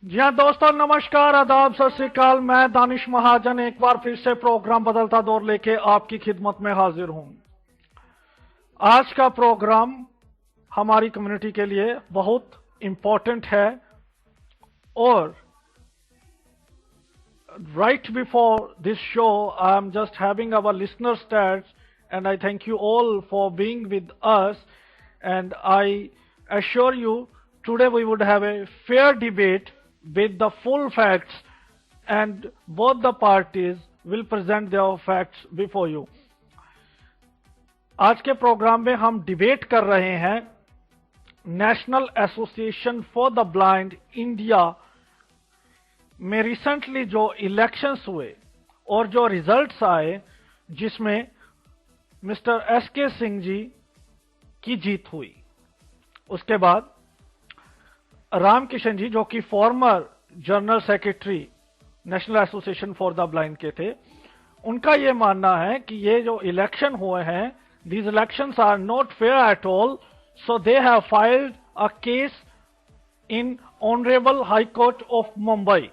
जी हाँ दोस्तों, नमस्कार, आदाब, सत श्री अकाल। मैं दानिश महाजन एक बार फिर से प्रोग्राम बदलता दौर लेके आपकी खिदमत में हाजिर हूं। आज का प्रोग्राम हमारी कम्युनिटी के लिए बहुत इंपॉर्टेंट है और right before this show I am just having our listener stats and I thank you all for being with us, and I assure you today we would have a fair debate with the full facts and both the parties will present their facts before you. आज के programme में हम debate कर रहे हैं national association for the blind India में recently जो elections हुए और जो रिजल्ट्स आए, जिसमें मिस्टर एसके सिंह जी की जीत हुई। उसके बाद रामकिशन जी, जो कि former general secretary national association for the blind के थे, उनका यह मानना है कि ये जो इलेक्शन हुए हैं, these elections are not fair at all, so they have filed a case in Honorable High Court of Mumbai.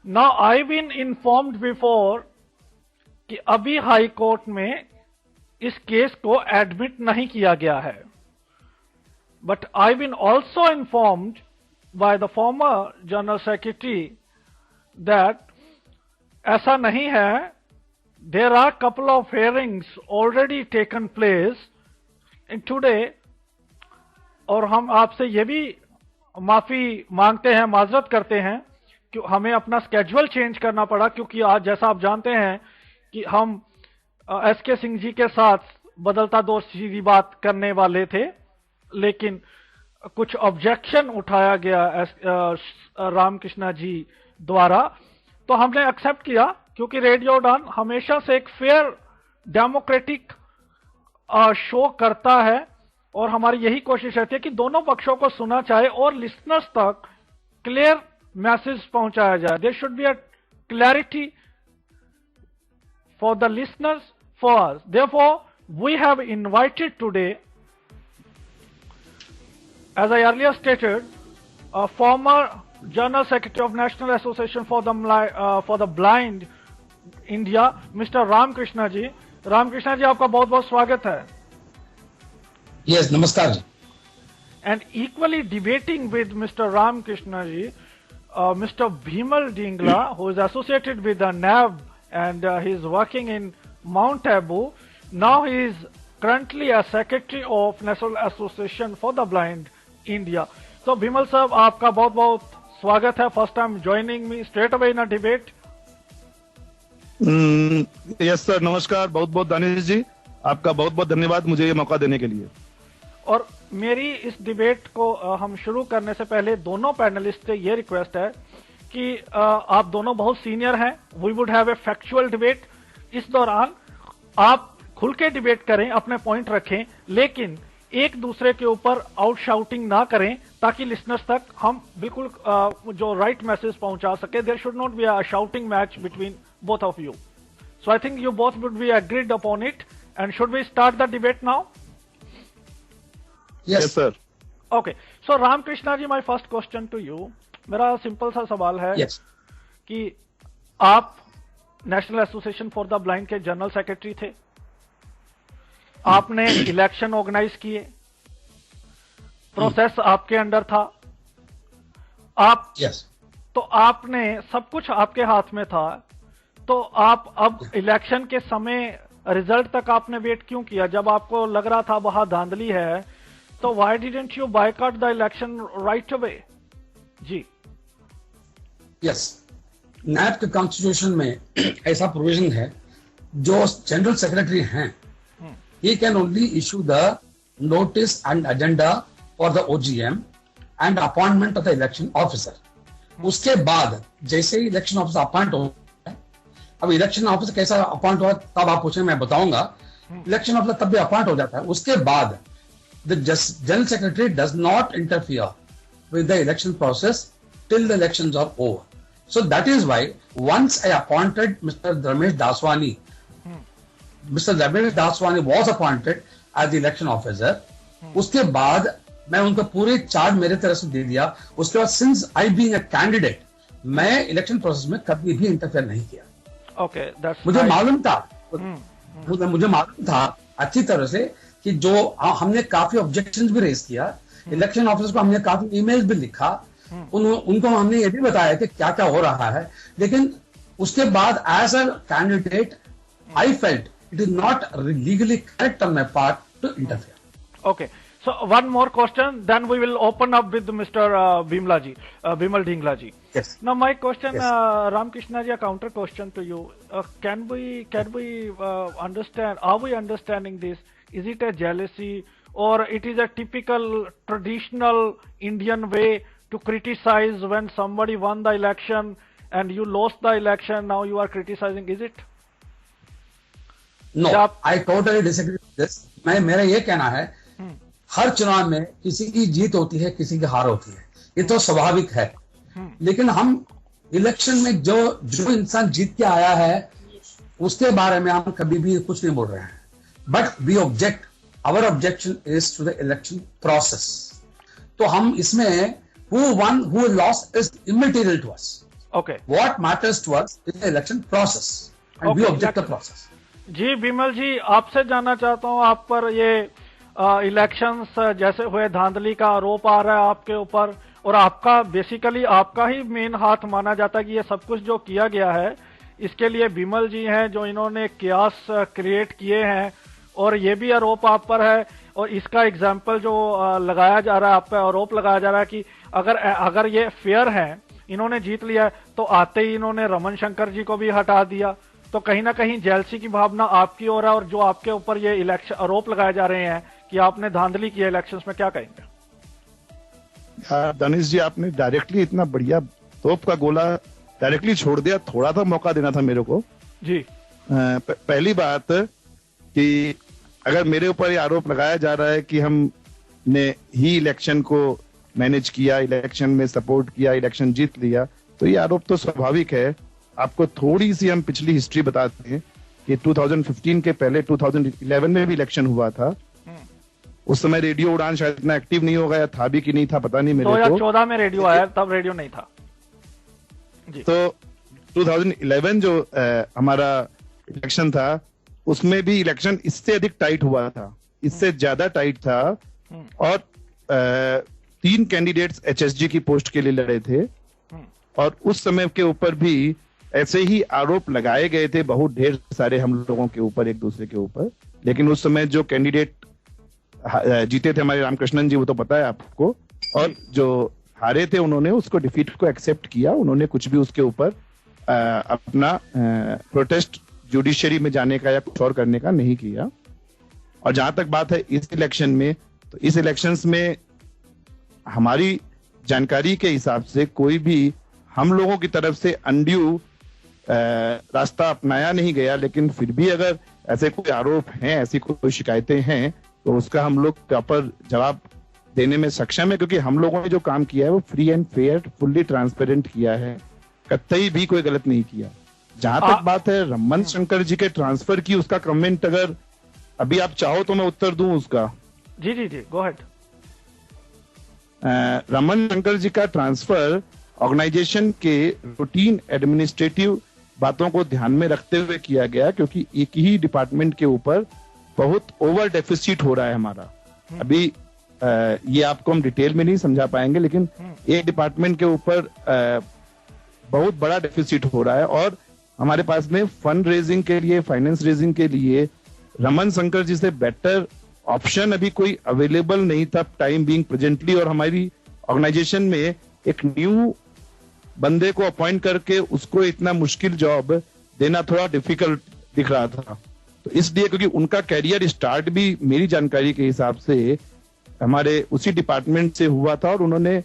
Now I've been informed before कि अभी हाई कोर्ट में इस केस को एडमिट नहीं किया गया है, but I've been also informed by the former General Secretary that ऐसा नहीं है. There are couple of hearings already taken place and today, और हम आपसे ये भी माफी मांगते हैं, माजरत करते हैं कि हमें अपना स्केड्यूल चेंज करना पड़ा, क्योंकि आज जैसा आप जानते हैं कि हम एसके सिंह जी के साथ बदलता दौर सीधी बात करने वाले थे, लेकिन कुछ ऑब्जेक्शन उठाया गया रामकृष्णा जी द्वारा, तो हमने एक्सेप्ट किया, क्योंकि रेडियो डॉन हमेशा से एक फेयर डेमोक्रेटिक शो करता है और हमारी यही कोशिश रहती है कि दोनों पक्षों को सुना चाहे और लिसनर्स तक क्लियर मैसेज पहुंचाया जाए. There should be a clarity for the listeners, for us. Therefore we have invited today, as I earlier stated, a former General Secretary of National Association for the Blind India, Mr. Ramkrishna ji. Ramkrishna ji, आपका बहुत बहुत स्वागत है. Yes, नमस्कार जी. And equally debating with Mr. Ramkrishna ji, Mr. Bhimal Dingla, who is associated with the NAB and he is working in Mount Abu. Now he is currently a Secretary of National Association for the Blind India. So Bhimal sir, आपका बहुत बहुत स्वागत है. First time joining me straight away in a debate. Yes sir, नमस्कार. बहुत बहुत दानिश जी, आपका बहुत बहुत धन्यवाद मुझे ये मौका देने के लिए. और मेरी इस डिबेट को हम शुरू करने से पहले दोनों पैनलिस्ट से ये रिक्वेस्ट है कि आप दोनों बहुत सीनियर हैं. We would have a factual debate. इस दौरान आप खुल के डिबेट करें, अपने पॉइंट रखें, लेकिन एक दूसरे के ऊपर आउट शाउटिंग ना करें, ताकि लिसनर्स तक हम बिल्कुल जो राइट मैसेज पहुंचा सके. There should not be a shouting match between both of you. So I think you both would be agreed upon it. And should we start the debate now? Yes sir. Okay. So Ramkrishna ji, my first question to you. मेरा simple सा सवाल है Yes. कि आप national association for the blind के general secretary थे, आपने election organise किए, प्रोसेस आपके अंडर था, आप Yes. तो आपने सब कुछ आपके हाथ में था, तो आप अब इलेक्शन के समय रिजल्ट तक आपने वेट क्यों किया? जब आपको लग रहा था वहां धांधली है, तो why didn't you boycott the election right away? जी. Yes. नैब के कॉन्स्टिट्यूशन में ऐसा प्रोविजन है, जो जनरल सेक्रेटरी हैं, he can only issue the notice and agenda for the OGM and appointment of the election officer. उसके बाद जैसे ही इलेक्शन ऑफिसर अपॉइंट हो, अब इलेक्शन ऑफिसर कैसा अपॉइंट हुआ तब आप पूछें, मैं बताऊंगा. इलेक्शन ऑफिसर तब भी अपॉइंट हो जाता है. उसके बाद the general secretary does not interfere with the election process till the elections are over. So that is why once I appointed mister Ramesh Daswani, mister Ramesh Daswani was appointed as the election officer. उसके बाद मैं उनको पूरे चार्ज मेरे तरफ से दे दिया। उसके बाद since I being a candidate, मैं इलेक्शन प्रोसेस में कभी भी इंटरफेयर नहीं किया। ओके, दैट्स मुझे मालूम था, मुझे मालूम था अच्छी तरह से कि जो हमने काफी ऑब्जेक्शंस भी रेज किया, इलेक्शन ऑफिसर को हमने काफी ईमेल्स भी लिखा, उनको हमने ये भी बताया कि क्या क्या हो रहा है। लेकिन उसके बाद as a candidate I felt it is not legally correct on my part to interfere. Okay. So one more question, then we will open up with Mr. Bimla ji, Bimal Dhingla ji. Yes. Now my question, Yes. Ramkrishna ji, a counter question to you. Can we understand? Are we understanding this? Is it a jealousy, or it is a typical traditional Indian way to criticize when somebody won the election and you lost the election? Now you are criticizing. Is it? No, I totally disagree with this. मेरा ये कहना है, हर चुनाव में किसी की जीत होती है, किसी की हार होती है, ये तो स्वाभाविक है। लेकिन हम इलेक्शन में जो इंसान जीत के आया है उसके बारे में हम कभी भी कुछ नहीं बोल रहे हैं। But we object, our objection is to the election process. तो हम इसमें who one who lost is immaterial to us. Okay. What matters to us is the election process and we object the process. Ji Bimal ji, आपसे जानना चाहता हूं, आप पर ये इलेक्शंस जैसे हुए धांधली का आरोप आ रहा है आपके ऊपर, और आपका बेसिकली आपका ही मेन हाथ माना जाता है कि ये सब कुछ जो किया गया है इसके लिए बिमल जी हैं जो इन्होंने कियास क्रिएट किए हैं, और ये भी आरोप आप पर है। और इसका एग्जाम्पल जो लगाया जा रहा है, आप पर आरोप लगाया जा रहा है कि अगर ये फेयर है, इन्होंने जीत लिया है, तो आते ही इन्होंने रमन शंकर जी को भी हटा दिया। तो कहीं ना कहीं जेलसी की भावना आपकी ओर है, और जो आपके ऊपर ये इलेक्शन आरोप लगाए जा रहे हैं कि आपने धांधली की इलेक्शंस में, क्या कहेंगे? दानिश जी, आपने डायरेक्टली इतना बढ़िया तोप का गोला डायरेक्टली छोड़ दिया, थोड़ा सा मौका देना था मेरे को जी। पहली बात कि अगर मेरे ऊपर ये आरोप लगाया जा रहा है कि हमने ही इलेक्शन को मैनेज किया, इलेक्शन में सपोर्ट किया, इलेक्शन जीत लिया, तो ये आरोप तो स्वाभाविक है। आपको थोड़ी सी हम पिछली हिस्ट्री बताते हैं कि 2015 के पहले 2011 में भी इलेक्शन हुआ था। उस समय रेडियो उड़ान शायद इतना एक्टिव नहीं हो गया था भी कि नहीं था, पता नहीं मेरे को। 2014 में रेडियो आया, तब रेडियो नहीं था जी। तो 2011 जो हमारा इलेक्शन था, उसमें भी इलेक्शन इससे अधिक टाइट हुआ था, इससे ज्यादा टाइट था, और 3 कैंडिडेट्स एचएसजी की पोस्ट के लिए लड़े थे, और उस समय के ऊपर भी ऐसे ही आरोप लगाए गए थे बहुत ढेर सारे हम लोगों के ऊपर, एक दूसरे के ऊपर। लेकिन उस समय जो कैंडिडेट जीते थे हमारे रामकृष्णन जी, वो तो पता है आपको, और जो हारे थे उन्होंने उसको डिफीट को एक्सेप्ट किया, उन्होंने कुछ भी उसके ऊपर अपना प्रोटेस्ट जुडिशरी में जाने का या कुछ और करने का नहीं किया। और जहां तक बात है इस इलेक्शन में, तो इस इलेक्शंस में हमारी जानकारी के हिसाब से कोई भी हम लोगों की तरफ से अनड्यू रास्ता अपनाया नहीं गया। लेकिन फिर भी अगर ऐसे कोई आरोप हैं, ऐसी कोई शिकायतें हैं, तो उसका हम लोग प्रॉपर जवाब देने में सक्षम है, क्योंकि हम लोगों ने जो काम किया है वो free and fair, fully transparent किया है, कतई भी कोई गलत नहीं किया। जहां तक बात है रमन शंकर जी के ट्रांसफर की, उसका कमेंट अगर अभी आप चाहो तो मैं उत्तर दूं उसका। जी जी जी, गो अहेड। रमन शंकर जी का ट्रांसफर ऑर्गेनाइजेशन के रूटीन एडमिनिस्ट्रेटिव बातों को ध्यान में रखते हुए किया गया, क्योंकि एक ही डिपार्टमेंट के ऊपर बहुत ओवर डेफिसिट हो रहा है हमारा। अभी ये आपको हम डिटेल में नहीं समझा पाएंगे, लेकिन एक डिपार्टमेंट के ऊपर बहुत बड़ा डेफिसिट हो रहा है, और हमारे पास में फंड रेजिंग के लिए, फाइनेंस रेजिंग के लिए रमन शंकर जी से बेटर ऑप्शन अभी कोई अवेलेबल नहीं था टाइम बीइंग प्रेजेंटली। और हमारी ऑर्गेनाइजेशन में एक न्यू बंदे को अपॉइंट करके उसको इतना मुश्किल जॉब देना थोड़ा डिफिकल्ट दिख रहा था। तो इसलिए, क्योंकि उनका कैरियर स्टार्ट भी मेरी जानकारी के हिसाब से हमारे उसी डिपार्टमेंट से हुआ था, और उन्होंने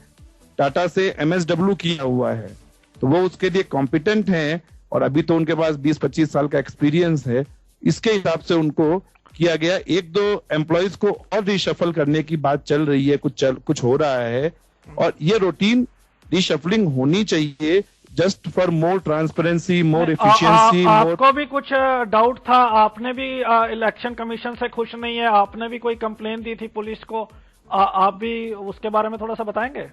टाटा से एमएसडब्ल्यू किया हुआ है, तो वो उसके लिए कॉम्पिटेंट हैं, और अभी तो उनके पास 20-25 साल का एक्सपीरियंस है। इसके हिसाब से उनको किया गया। 1-2 एम्प्लॉयज को और रिशफल करने की बात चल रही है, कुछ हो रहा है, और ये रूटीन रिशफलिंग होनी चाहिए just for more transparency, more efficiency. आपको भी कुछ डाउट था, आपने भी इलेक्शन कमीशन से खुश नहीं है, आपने भी कोई कंप्लेन दी थी पुलिस को, आप भी उसके बारे में थोड़ा सा बताएंगे?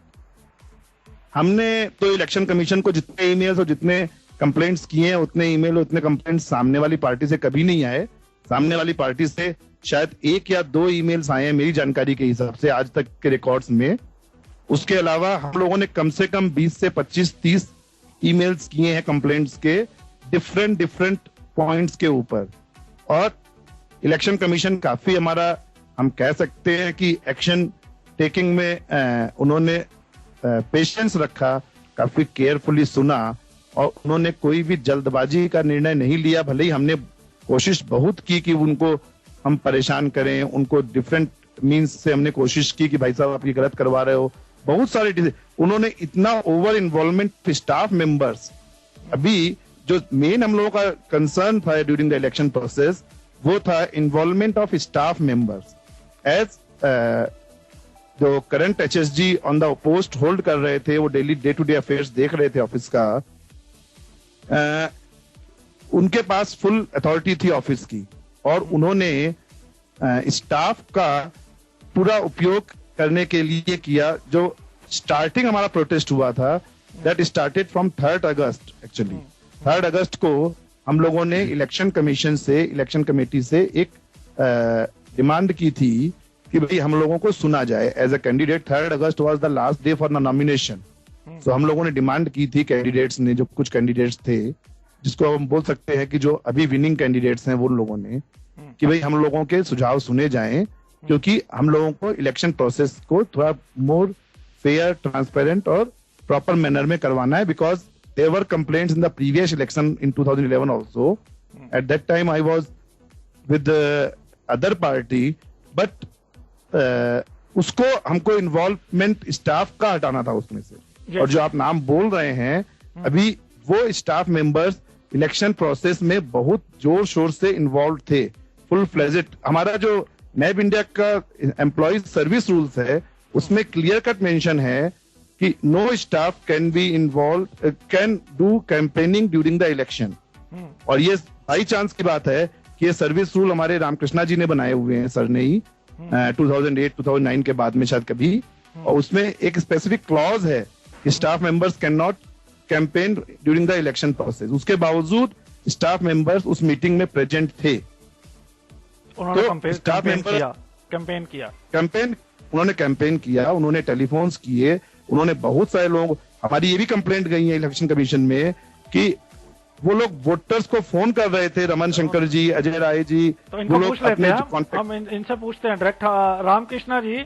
हमने तो इलेक्शन कमीशन को जितने ईमेल्स और जितने कंप्लेंट्स किए हैं उतने ईमेल और उतने कंप्लेंट्स सामने वाली पार्टी से कभी नहीं आए। सामने वाली पार्टी से शायद 1 या 2 ईमेल्स आए हैं मेरी जानकारी के हिसाब से आज तक के रिकॉर्ड्स में। उसके अलावा हम लोगों ने कम से कम 20 से 25-30 ईमेल्स किए हैं कंप्लेंट्स के डिफरेंट पॉइंट्स के ऊपर। और इलेक्शन कमीशन काफी हमारा, हम कह सकते हैं कि एक्शन टेकिंग में उन्होंने पेशेंस रखा, काफी केयरफुली सुना और उन्होंने कोई भी जल्दबाजी का निर्णय नहीं लिया। भले ही हमने कोशिश बहुत की कि उनको हम परेशान करें, उनको डिफरेंट मींस से हमने कोशिश की कि भाई साहब आप ये गलत करवा रहे हो, बहुत सारे। उन्होंने इतना ओवर इन्वॉल्वमेंट स्टाफ मेंबर्स, अभी जो मेन हम लोगों का कंसर्न था ड्यूरिंग द इलेक्शन प्रोसेस वो था involvement of staff members. As जो current HSG on the post hold कर रहे थे, वो daily day to day affairs देख रहे थे ऑफिस का, उनके पास फुल अथॉरिटी थी ऑफिस की और उन्होंने स्टाफ का पूरा उपयोग करने के लिए किया। जो स्टार्टिंग हमारा प्रोटेस्ट हुआ था that started from 3rd August. Actually 3rd अगस्त को हम लोगों ने इलेक्शन कमीशन से, इलेक्शन कमेटी से एक डिमांड की थी कि भाई हम लोगों को सुना जाए as a candidate. 3rd August was the last day for nomination. तो हम लोगों ने डिमांड की थी कैंडिडेट्स ने, जो कुछ कैंडिडेट्स थे जिसको हम बोल सकते हैं कि जो अभी विनिंग कैंडिडेट्स हैं, वो लोगों ने कि भाई हम लोगों के सुझाव सुने जाएं, क्योंकि हम लोगों को इलेक्शन प्रोसेस को थोड़ा मोर फेयर, ट्रांसपेरेंट और प्रॉपर मैनर में करवाना है। Because there were complaints in the previous election in 2011 also. At that time I was with other party, but उसको हमको इन्वॉल्वमेंट स्टाफ का हटाना था उसमें से। और जो आप नाम बोल रहे हैं अभी, वो स्टाफ मेंबर्स इलेक्शन प्रोसेस में बहुत जोर शोर से इन्वॉल्व थे, फुल फ्लेजेड। हमारा जो नैब इंडिया का एम्प्लॉइज सर्विस रूल्स है उसमें क्लियर कट मेंशन है कि no staff can be involved, can do campaigning during the election. और ये बाई चांस की बात है कि ये सर्विस रूल हमारे रामकृष्णा जी ने बनाए हुए हैं, सर ने ही 2008-2009 के बाद में शायद कभी। और उसमें एक स्पेसिफिक क्लॉज है कि staff members can not campaign during the election process. उसके बावजूद स्टाफ मेंबर्स उस मीटिंग में प्रेजेंट थे। उन्होंने कैंपेन किया, उन्होंने टेलीफोन्स किए, उन्होंने बहुत सारे लोग, हमारी ये भी कंप्लेंट गई है इलेक्शन कमीशन में कि वो लोग वोटर्स को फोन कर रहे थे, रमन शंकर जी, अजय राय जी। तो इनको पूछ लेते हैं, हम इनसे पूछते हैं डायरेक्ट। रामकृष्णा जी,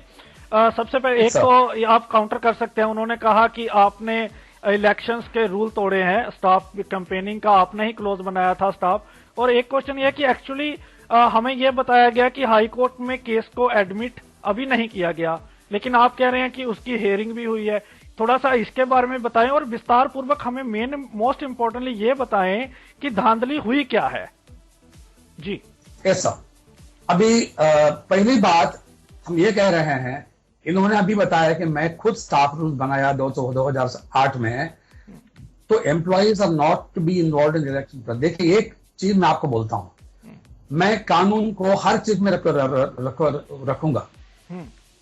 सबसे पहले एक तो आप काउंटर कर सकते हैं, उन्होंने कहा कि आपने इलेक्शंस के रूल तोड़े हैं, स्टाफ कैंपेनिंग का आपने ही क्लोज बनाया था स्टाफ। और एक क्वेश्चन ये कि एक्चुअली हमें यह बताया गया कि हाई कोर्ट में केस को एडमिट अभी नहीं किया गया, लेकिन आप कह रहे हैं कि उसकी हियरिंग भी हुई है। थोड़ा सा इसके बारे में बताएं और विस्तार पूर्वक हमें मेन मोस्ट इंपोर्टेंटली ये बताएं कि धांधली हुई क्या है जी। ऐसा अभी पहली बात हम ये कह रहे हैं, इन्होंने अभी बताया कि मैं खुद स्टाफ रूल बनाया 2008 में, तो employees are not to be involved in election. देखिए एक चीज मैं आपको बोलता हूं, मैं कानून को हर चीज में रखूंगा।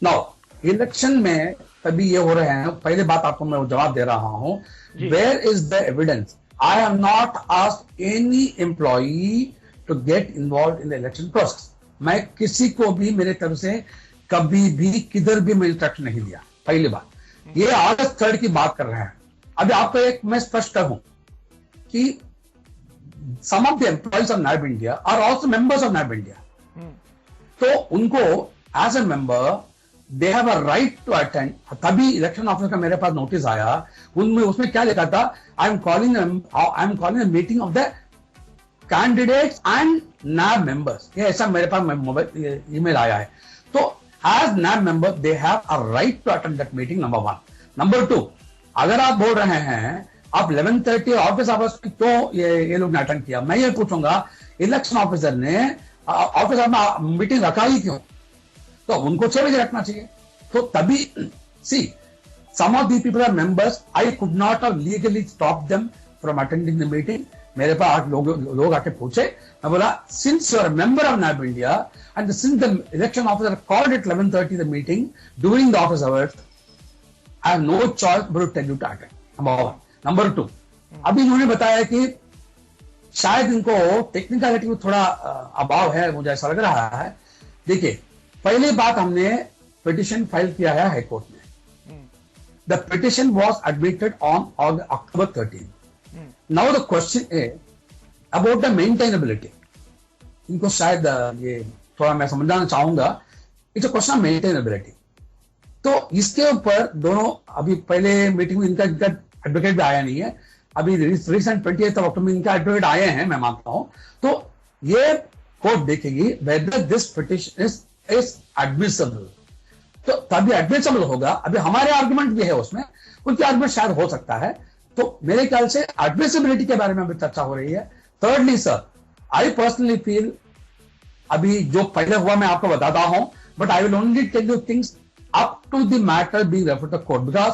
नाउ इलेक्शन में तभी ये हो रहे हैं, पहले बात आपको मैं जवाब दे रहा हूं, where is the evidence? I have not asked any employee to get involved in the election process. मैं किसी को भी मेरे तरफ से कभी भी किधर भी मैं इंस्ट्रक्शन नहीं दिया। पहली बात ये August 3rd की बात कर रहे हैं। अभी आपको एक मैं स्पष्ट कहूं कि some of the employees of NAB India are also members of NAB India. तो उनको as a member they have a right to attend. तभी इलेक्शन ऑफिसर का मेरे पास नोटिस आया, उनमें उसमें क्या लिखा था, I am calling a meeting of the candidates and NAB members. ये ऐसा मेरे पास मोबाइल ईमेल आया है। तो as NAB member they have a right to attend that meeting, number 1. Number 2, अगर आप बोल रहे हैं आप 11:30 ऑफिस आवर्स की तो ये लोग ने अटेंड किया, मैं ये पूछूंगा इलेक्शन ऑफिसर ने ऑफिस में मीटिंग रखा ही क्यों? तो उनको 6 बजे रखना चाहिए। तो तभी see some of the people are members, I could not have legally stop them from attending the meeting मेरे पास लोग आके पूछे, मैं बोला since you are member of NAB India and since the election officer called at 11:30 the meeting during the office hours, I have no choice but to tell you to attend. Number 1। Number 2, अभी इन्होंने बताया कि शायद इनको technicality में थोड़ा अभाव है, मुझे ऐसा लग रहा है। देखिए, पहली बात, हमने पिटिशन फाइल किया है हाई कोर्ट में। The petition was admitted on October 13. Now the question is about the maintainability. इनको शायद ये थोड़ा मैं समझाना चाहूंगा, it's a question of maintainability. तो इसके ऊपर दोनों, अभी पहले मीटिंग में इनका एडवोकेट भी आया नहीं है, अभी रिसेंट 28 अक्टूबर में इनका एडवोकेट आए हैं, मैं मानता हूं। तो ये कोर्ट देखेगी whether this petition is admissible, तो तभी एडमिसिबल होगा। अभी हमारे आर्गुमेंट भी है उसमें, उनके आर्गुमेंट शायद हो सकता है। तो मेरे ख्याल से एडमिसिबिलिटी के बारे में अभी चर्चा हो रही है। thirdly sir, I personally feel, अभी जो पहले हुआ मैं आपको बताता हूं, but I will only tell you things up to the matter being referred to court, because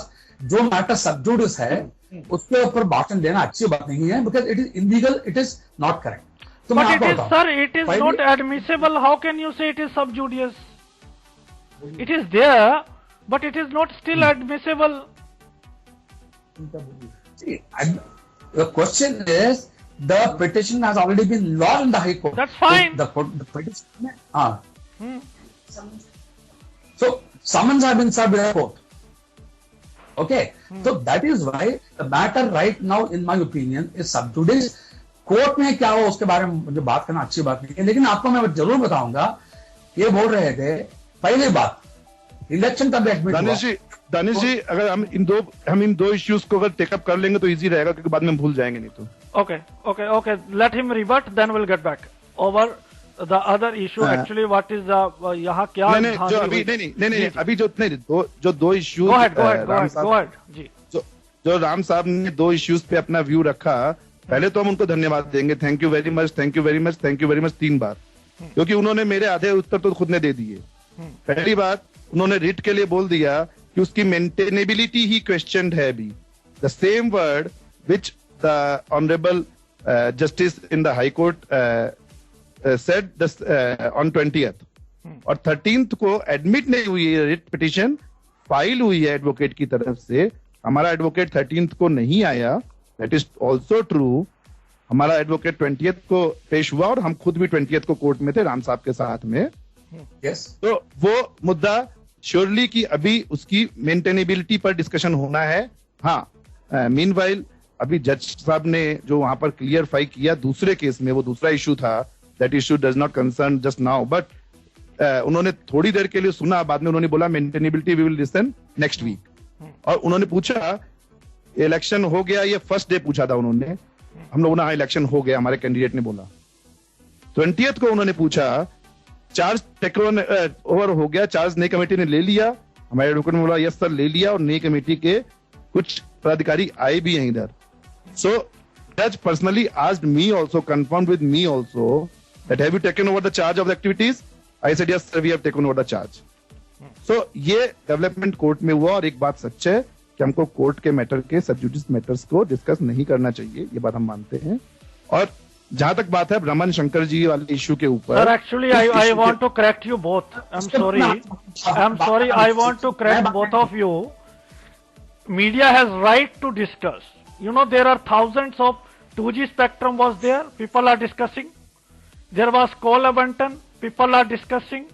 जो मैटर सब जुडिस है उसके ऊपर भाषण देना अच्छी बात नहीं है, because it is illegal, it is not correct. तो but it is sir, it is not admissible, how can you say it is sub judice? It is there, but it is not still admissible. See, the question is, the petition has already been lodged in the High Court. That's fine. The petition, so summons have been served by the court. Okay, so that is why the matter right now, in my opinion, is sub judice. Court में क्या हो उसके बारे में मुझे बात करना अच्छी बात नहीं है, लेकिन आपको मैं जरूर बताऊंगा। ये बोल रहे थे पहली बात, इलेक्शन का दानिश जी, अगर हम इन दो इश्यूज को अगर टेकअप कर लेंगे तो इजी रहेगा, क्योंकि बाद में भूल जाएंगे नहीं तो। Okay, let him revert, then will get back over the other issue. Actually what is the यहाँ क्या जो अभी नहीं अभी जो दो इश्यूज, जो राम साहब ने दो इश्यूज पे अपना व्यू रखा, पहले तो हम उनको धन्यवाद देंगे, thank you very much, thank you very much, thank you very much 3 बार, क्योंकि उन्होंने मेरे आधे उत्तर तो खुद ने दे दिए। पहली बात, उन्होंने रिट के लिए बोल दिया कि उसकी मेंटेनेबिलिटी ही क्वेश्चनड है अभी, the same word which the honourable justice in the high court said on 20th, और 13th को एडमिट नहीं हुई है रिट पिटिशन, फाइल हुई है एडवोकेट की तरफ से। हमारा एडवोकेट 13th को नहीं आया, दैट इज ऑल्सो ट्रू। हमारा एडवोकेट 20th को पेश हुआ और हम खुद भी 20th को कोर्ट में थे राम साहब के साथ में। yes. तो वो मुद्दा श्योरली कि अभी उसकी मेंटेनेबिलिटी पर डिस्कशन होना है। हाँ, मीनवाइल अभी जज साहब ने जो वहां पर क्लियरफाई किया दूसरे केस में, वो दूसरा इशू था, that issue does not concern just now, but उन्होंने थोड़ी देर के लिए सुना, बाद में उन्होंने बोला maintainability we will listen next week. और उन्होंने पूछा इलेक्शन हो गया, ये फर्स्ट डे पूछा था उन्होंने, हम लोगों ने हाँ इलेक्शन हो गया, हमारे कैंडिडेट ने बोला। 20th को उन्होंने पूछा चार्ज टेकन ओवर हो गया, चार्ज नई कमेटी ने ले लिया, हमारे एडवोकेट ने बोला यस सर ले लिया, और नई कमेटी के कुछ पदाधिकारी आए भी हैं इधर। सो जज personally asked me also, confirmed with me also that have you taken over the charge of the activities? I said yes sir we have taken over the charge. So ये development court में हुआ, और एक बात सच है कि हमको court के मैटर के सब जुडिस मैटर्स को डिस्कस नहीं करना चाहिए, ये बात हम मानते हैं। और जहां तक बात है रमन शंकर जी वाले इशू के ऊपर, sir actually I want to correct you both, I am sorry, I want to correct both of you. Media has right to discuss, you know, there are thousands of 2G spectrum was there, people are discussing. There was coal abundance, people are discussing.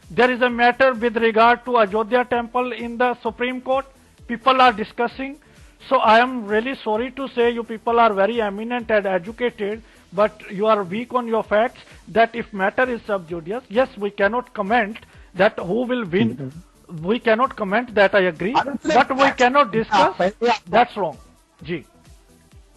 There is a matter with regard to Ayodhya temple in the Supreme Court, people are discussing. So I am really sorry to say you people are very eminent and educated, but you are weak on your facts, that if matter is sub judice, yes, we cannot comment that who will win. We cannot comment that, I agree, but we cannot discuss. That's wrong. जी,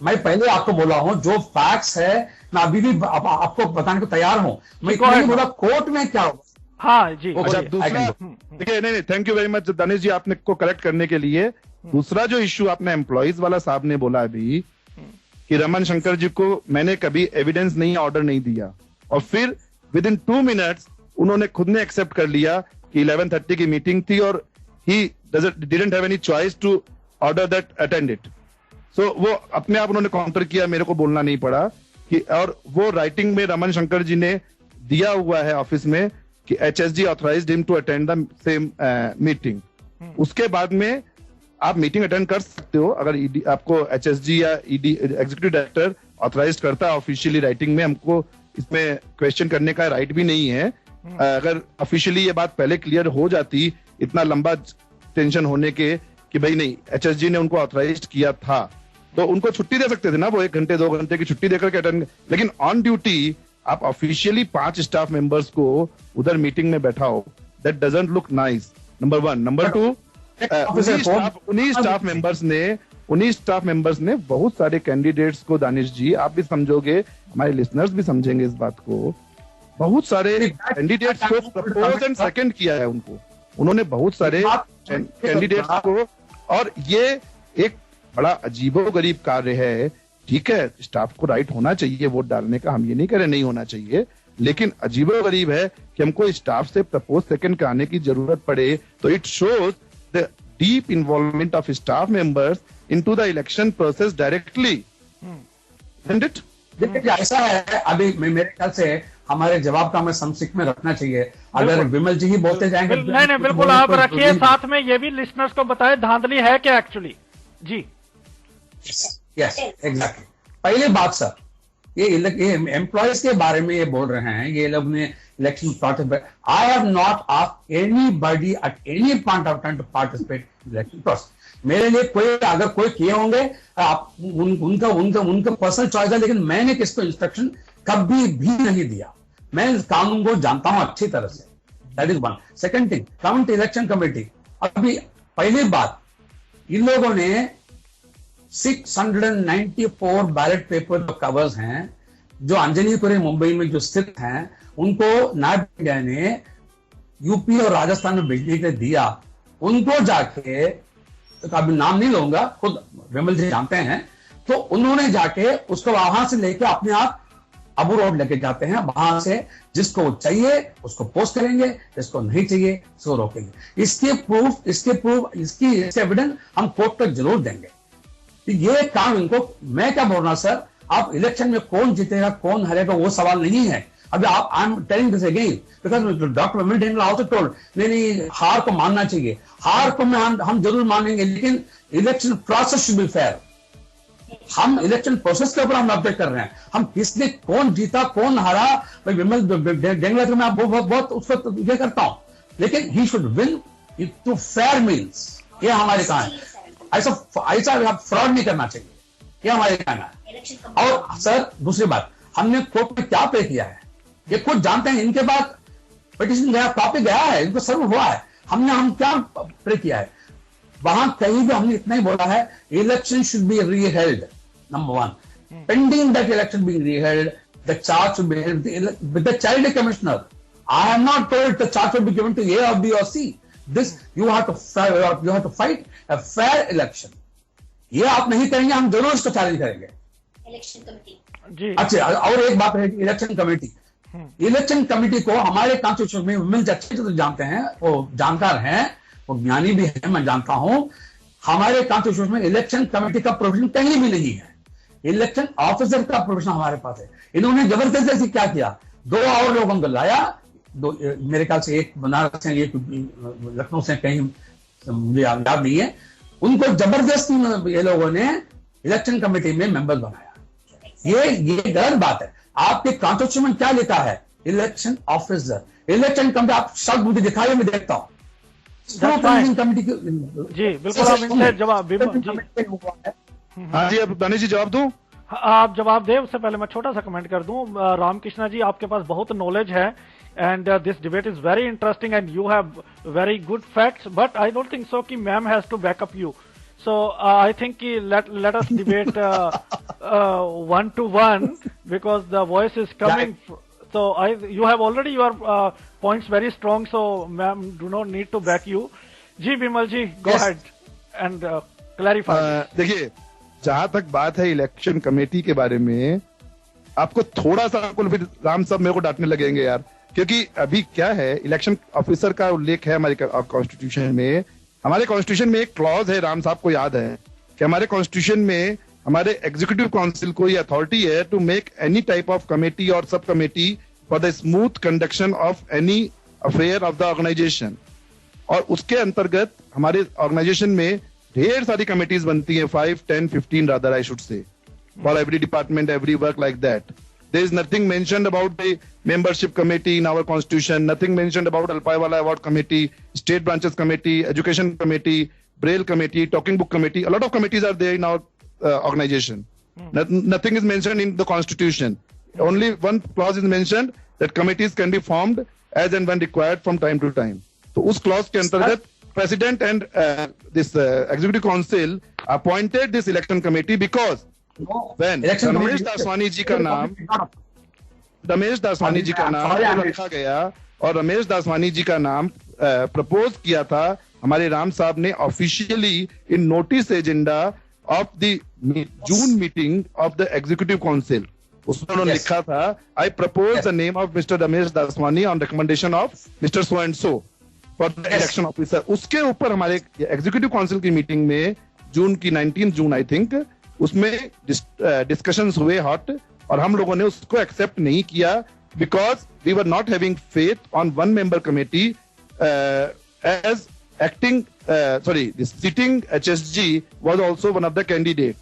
मैं पहले आपको बोला हूं जो facts है, मैं अभी भी आपको बताने को तैयार हूं। मैं बोला कोर्ट में क्या होगा। हाँ जी, अच्छा दूसरा, देखिए नहीं, thank you very much Danish ji आपने को करेक्ट करने के लिए। दूसरा जो इश्यू आपने एम्प्लॉइज वाला साहब ने बोला अभी कि रमन शंकर जी को मैंने कभी एविडेंस नहीं, ऑर्डर नहीं दिया, और फिर विद इन 2 मिनट्स उन्होंने खुद ने एक्सेप्ट कर लिया कि 11:30 की मीटिंग थी और he didn't have any choice to order that attend it. So वो अपने आप उन्होंने काउंटर किया, मेरे को बोलना नहीं पड़ा। कि, और वो राइटिंग में रमन शंकर जी ने दिया हुआ है ऑफिस में कि HSG authorized him to attend the same meeting. उसके बाद में आप मीटिंग अटेंड कर सकते हो अगर आपको HSG या ED एग्जीक्यूटिव डायरेक्टर ऑथराइज करता है ऑफिशियली राइटिंग में। हमको इसमें क्वेश्चन करने का राइट भी नहीं है। अगर ऑफिशियली ये बात पहले क्लियर हो जाती, इतना लंबा टेंशन होने के कि भाई नहीं HSG ने उनको ऑथराइज किया था, तो उनको छुट्टी दे सकते थे ना, वो 1 घंटे 2 घंटे की छुट्टी देकर के अटेंड। लेकिन ऑन ड्यूटी आप ऑफिशियली 5 स्टाफ मेंबर्स को उधर मीटिंग में बैठाओ, that doesn't look nice, number 1। Number 2, उन्हीं स्टाफ मेंबर्स ने बहुत सारे कैंडिडेट्स को, दानिश जी आप भी समझोगे, हमारे लिसनर्स भी समझेंगे इस बात को, बहुत सारे कैंडिडेट्स को प्रपोज एंड सेकंड किया है उनको, उन्होंने बहुत सारे कैंडिडेट्स को, और ये एक बड़ा अजीबोगरीब कार्य है। ठीक है, स्टाफ को राइट होना चाहिए वोट डालने का, हम ये नहीं कह रहे नहीं होना चाहिए, लेकिन अजीबोगरीब है कि हमको स्टाफ से प्रपोज सेकंड कराने की जरूरत पड़े। तो it shows the deep involvement of staff members into the election process directly. Isn't it? देखिए ऐसा है, अभी मेरे ख्याल से हमारे जवाब का हमें संक्षिप्त में रखना चाहिए। अगर विमल जी ही बोलते जाएंगे नहीं बिल्कुल आप रखिए, साथ में ये भी लिसनर्स को बताएं धांधली है क्या एक्चुअली। जी यस एग्जैक्टली। पहली बात सर, ये एम्प्लॉयज के बारे में ये बोल रहे हैं, ये लोग ने election process, I have not asked anybody at any point of time to participate in election process. मेरे लिए कोई अगर कोई किए होंगे आप उनका पर्सनल चॉइस है, लेकिन मैंने किसको इंस्ट्रक्शन कभी भी नहीं दिया। मैं इस कानून को जानता हूं अच्छी तरह से, that is one. Second thing, county election committee, अभी पहली बात, इन लोगों ने 694 बैलेट पेपर जो कवर्स हैं, जो अंजनीपुरी मुंबई में जो स्थित हैं, उनको नायब इंडिया ने यूपी और राजस्थान में भेजने के लिए दिया। उनको जाके, तो अभी नाम नहीं लूंगा, खुद विमल जी जानते हैं, तो उन्होंने जाके उसको वहां से लेके अपने आप अबू रोड लेके जाते हैं। वहां से जिसको चाहिए उसको पोस्ट करेंगे, जिसको नहीं चाहिए उसको रोकेंगे। इसकी एविडेंस हम कोर्ट तक जरूर देंगे। ये काम इनको, मैं क्या बोल रहा हूं सर, आप इलेक्शन में कौन जीतेगा कौन हारेगा वो सवाल नहीं है। अभी आप, I am telling this again because doctor Vimal Dhengal also told, नहीं हार को मानना चाहिए, हार को हम जरूर मानेंगे, लेकिन election process should be fair. हम इलेक्शन प्रोसेस के ऊपर हम अपडेट कर रहे हैं, हम किसने कौन जीता कौन हारा, भाई विमल ढेंगला को मैं बहुत उसको ये करता हूं, लेकिन he should win to fair means, ये हमारे कहा है। ऐसा फ्रॉड नहीं करना चाहिए, ये हमारे कहना है। और सर दूसरी बात, हमने कोर्ट में क्या पे किया है ये खुद जानते हैं। इनके बाद पिटिशन गया, कॉपी गया है, इनको सर्व हुआ है, हम क्या पे किया है। वहां कहीं भी हमने इतना ही बोला है, election should be reheld, number 1। Pending that election being reheld, the charge should be held with the child commissioner. I have not told the charge should be given to A और बी और सी। This you have to fight a fair election. ये आप नहीं करेंगे, हम जरूर इसको challenge करेंगे। इलेक्शन कमेटी जी अच्छा, और एक बात है, इलेक्शन कमेटी, इलेक्शन कमेटी को हमारे कॉन्स्टिट्यूशन में विमल जी अच्छे से जानते हैं, वो जानकार हैं, वो ज्ञानी भी है, मैं जानता हूं। हमारे कॉन्स्टिट्यूशन में इलेक्शन कमेटी का प्रोविजन कहीं भी नहीं है, इलेक्शन ऑफिसर का प्रोविजन हमारे पास है। इन्होंने जबरदस्ती क्या किया, 2 और लोगों को लाया, मेरे ख्याल से एक बनारस से, एक लखनऊ से, कहीं मुझे याद नहीं है, उनको जबरदस्ती ये लोगों ने इलेक्शन कमेटी में मेंबर बनाया। ये गलत बात है। आपके कॉन्स्टिट्यूशन में क्या लिखा है, इलेक्शन ऑफिसर, इलेक्शन कमेटी, आप शब्द मुझे दिखाइए, मैं देखता हूं कमेटी की। जी बिल्कुल, आप इनसे जवाब। हाँ जी, अब दानिश जी जवाब दूं? आप जवाब दें उससे पहले मैं छोटा सा कमेंट कर दूं। रामकृष्णा जी, आपके पास बहुत नॉलेज है, and this debate is very interesting and you have very good facts, but I don't think so ki ma'am has to back up you, so I think let us debate one to one because the voice is coming, so you have already your points very strong, so ma'am do not need to back you. Ji Bimal ji, go ahead and clarify. देखिए, जहां तक बात है election committee के बारे में, आपको थोड़ा सा, फिर राम साहब मेरे को डांटने लगेंगे यार, क्योंकि अभी क्या है, इलेक्शन ऑफिसर का उल्लेख है हमारे कॉन्स्टिट्यूशन में। हमारे कॉन्स्टिट्यूशन में एक क्लॉज है, राम साहब को याद है, कि हमारे कॉन्स्टिट्यूशन में हमारे एग्जीक्यूटिव काउंसिल को ये अथॉरिटी है to make any type of committee और sub committee for the smooth conduction of any affair of the organization. और उसके अंतर्गत हमारे ऑर्गेनाइजेशन में ढेर सारी कमेटीज बनती हैं, 5, 10, 15 rather I should say, for every department, every work like that. There is nothing mentioned about the membership committee in our constitution, nothing mentioned about Alpaiwala Award Committee, State Branches Committee, Education Committee, Braille Committee, Talking Book Committee. A lot of committees are there in our organization. Nothing is mentioned in the constitution. Only one clause is mentioned that committees can be formed as and when required from time to time. So उस clause के अंतर्गत President and this Executive Council appointed this election committee because when Ramesh Daswani जी का नाम रखा गया और रमेश दासवानी जी का नाम प्रपोज किया था, हमारे राम साहब ने officially in notice agenda of the June meeting of the executive council उसमें उन्होंने लिखा था, I propose the name of mister Ramesh Daswani on recommendation of mister so and so for the election officer. उसके ऊपर हमारे एग्जीक्यूटिव काउंसिल की meeting में जून की 19 जून आई थिंक उसमें डिस्कशंस हुए हॉट, और हम लोगों ने उसको एक्सेप्ट नहीं किया because we were not having faith on one member committee as acting sitting HSG was also one of the candidates.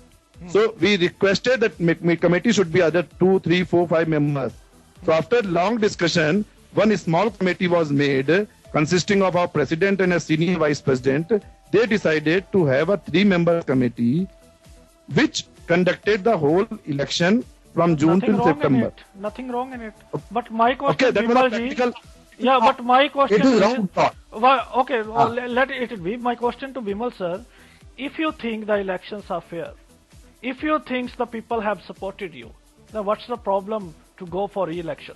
So we requested that committee should be other 2, 3, 4, 5 members. So after long discussion, one small committee was made consisting of our president and a senior vice president. They decided to have a 3-member committee which conducted the whole election from June till September. Nothing wrong in it. But my question, okay, that was a practical. Yeah, but my question is wrong. Okay, let it be. My question to Bimal sir, if you think the elections are fair, if you think the people have supported you, then what's the problem to go for re-election?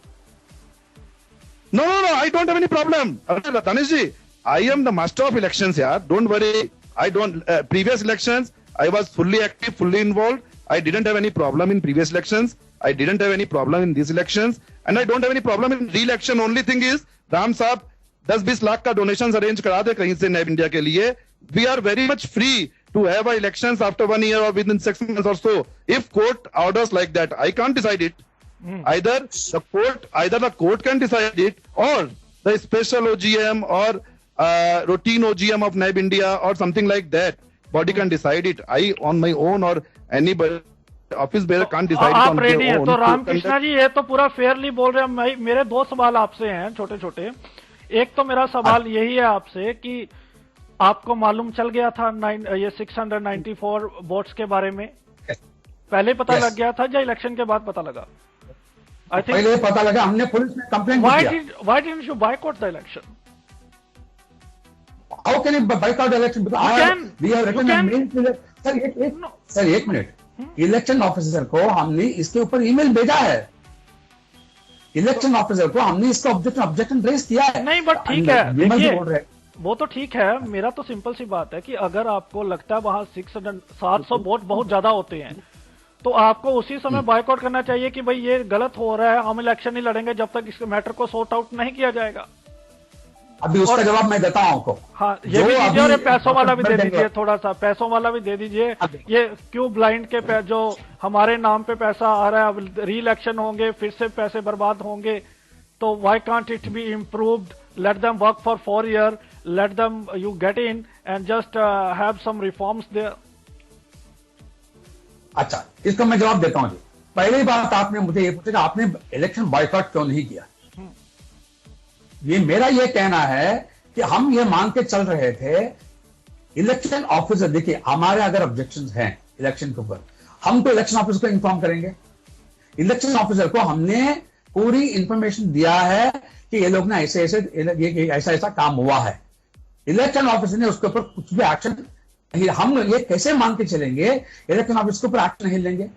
No, I don't have any problem. Tanesh ji, I am the master of elections here. Don't worry. I don't. Previous elections, I was fully active, fully involved. I didn't have any problem in previous elections. I didn't have any problem in these elections. And I don't have any problem in re-election. Only thing is, Ram साहब 10-20 लाख का donation arrange करा दे कहीं से नैब India के लिए. We are very much free to have our elections after 1 year or within 6 months or so. If court orders like that, I can't decide it. Either the court can decide it, or the special OGM or routine OGM of NAB India or something like that. Body can decide it. I on my own or anybody office bearer can't decide आप ready हैं? तो रामकृष्णा जी ये तो पूरा Fairlie बोल रहे हैं. मेरे 2 सवाल आपसे हैं छोटे छोटे. एक तो मेरा सवाल यही है आपसे कि आपको मालूम चल गया था ये 694 वोट्स के बारे में पहले पता लग गया था या इलेक्शन के बाद पता लगा? आई थिंक पहले पता लगा. हमने पुलिस में कंप्लेंट किया. Why didn't you boycott the election? How can you boycott the election? We have written a mail. Sir एक मिनट. इलेक्शन ऑफिसर को हमने इसके ऊपर ईमेल भेजा है. इलेक्शन ऑफिसर को हमने इसका ऑब्जेक्शन रेज किया है. नहीं बट ठीक है, देखिए वो तो ठीक है. मेरा तो सिंपल सी बात है कि अगर आपको लगता है वहां 700 वोट बहुत ज्यादा होते हैं तो आपको उसी समय बायकॉट करना चाहिए कि भाई ये गलत हो रहा है, हम इलेक्शन नहीं लड़ेंगे जब तक इस मैटर को सॉर्ट आउट नहीं किया जाएगा. अभी उसका जवाब मैं देता हूं आपको. हाँ, ये भी दीजिए और पैसों वाला भी दे दीजिए. थोड़ा सा पैसों वाला भी दे दीजिए. ये क्यों ब्लाइंड के जो हमारे नाम पे पैसा आ रहा है, अब री इलेक्शन होंगे फिर से पैसे बर्बाद होंगे, तो why can't it be improved? Let them work for 4 years, let them you get in and just have some reforms there. अच्छा, इसका मैं जवाब देता हूं जी. पहली बात आपने मुझे ये पूछा कि आपने इलेक्शन बॉयकॉट क्यों नहीं किया. ये मेरा ये कहना है कि हम ये मान के चल रहे थे इलेक्शन ऑफिसर. देखिए हमारे अगर ऑब्जेक्शंस हैं इलेक्शन के ऊपर, हम तो इलेक्शन ऑफिसर को इन्फॉर्म करेंगे. इलेक्शन ऑफिसर को हमने पूरी इंफॉर्मेशन दिया है कि ये लोग ना ऐसा काम हुआ है. इलेक्शन ऑफिसर ने उसके ऊपर कुछ भी एक्शन नहीं. हम ये कैसे मान के चलेंगे इलेक्शन ऑफिसर के ऊपर एक्शन नहीं लेंगे?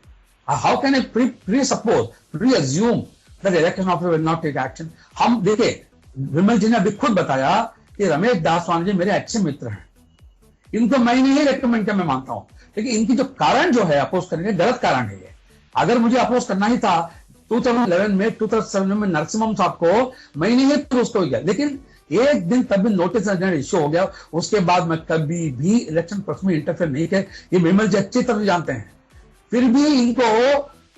How can I presuppose, pre assume that election officer will not take action? हम देखिए, विमल जी ने अभी खुद बताया कि रमेश दासवानी जी मेरे अच्छे मित्र हैं. इनको मैं नहीं रेकमेंड किया, मैं मानता हूं, लेकिन इनकी जो कारण जो है अपोज करने के गलत कारण है ये. अगर मुझे अपोज करना ही था 2011 में 2007 में नरसिम्हम साहब को, मैं नहीं अपोज हो गया. लेकिन एक दिन तभी नोटिस इश्यू हो गया. उसके बाद मैं कभी भी इलेक्शन प्रोसेस में इंटरफेयर नहीं किया. ये विमल जी अच्छी तरह जानते हैं. फिर भी इनको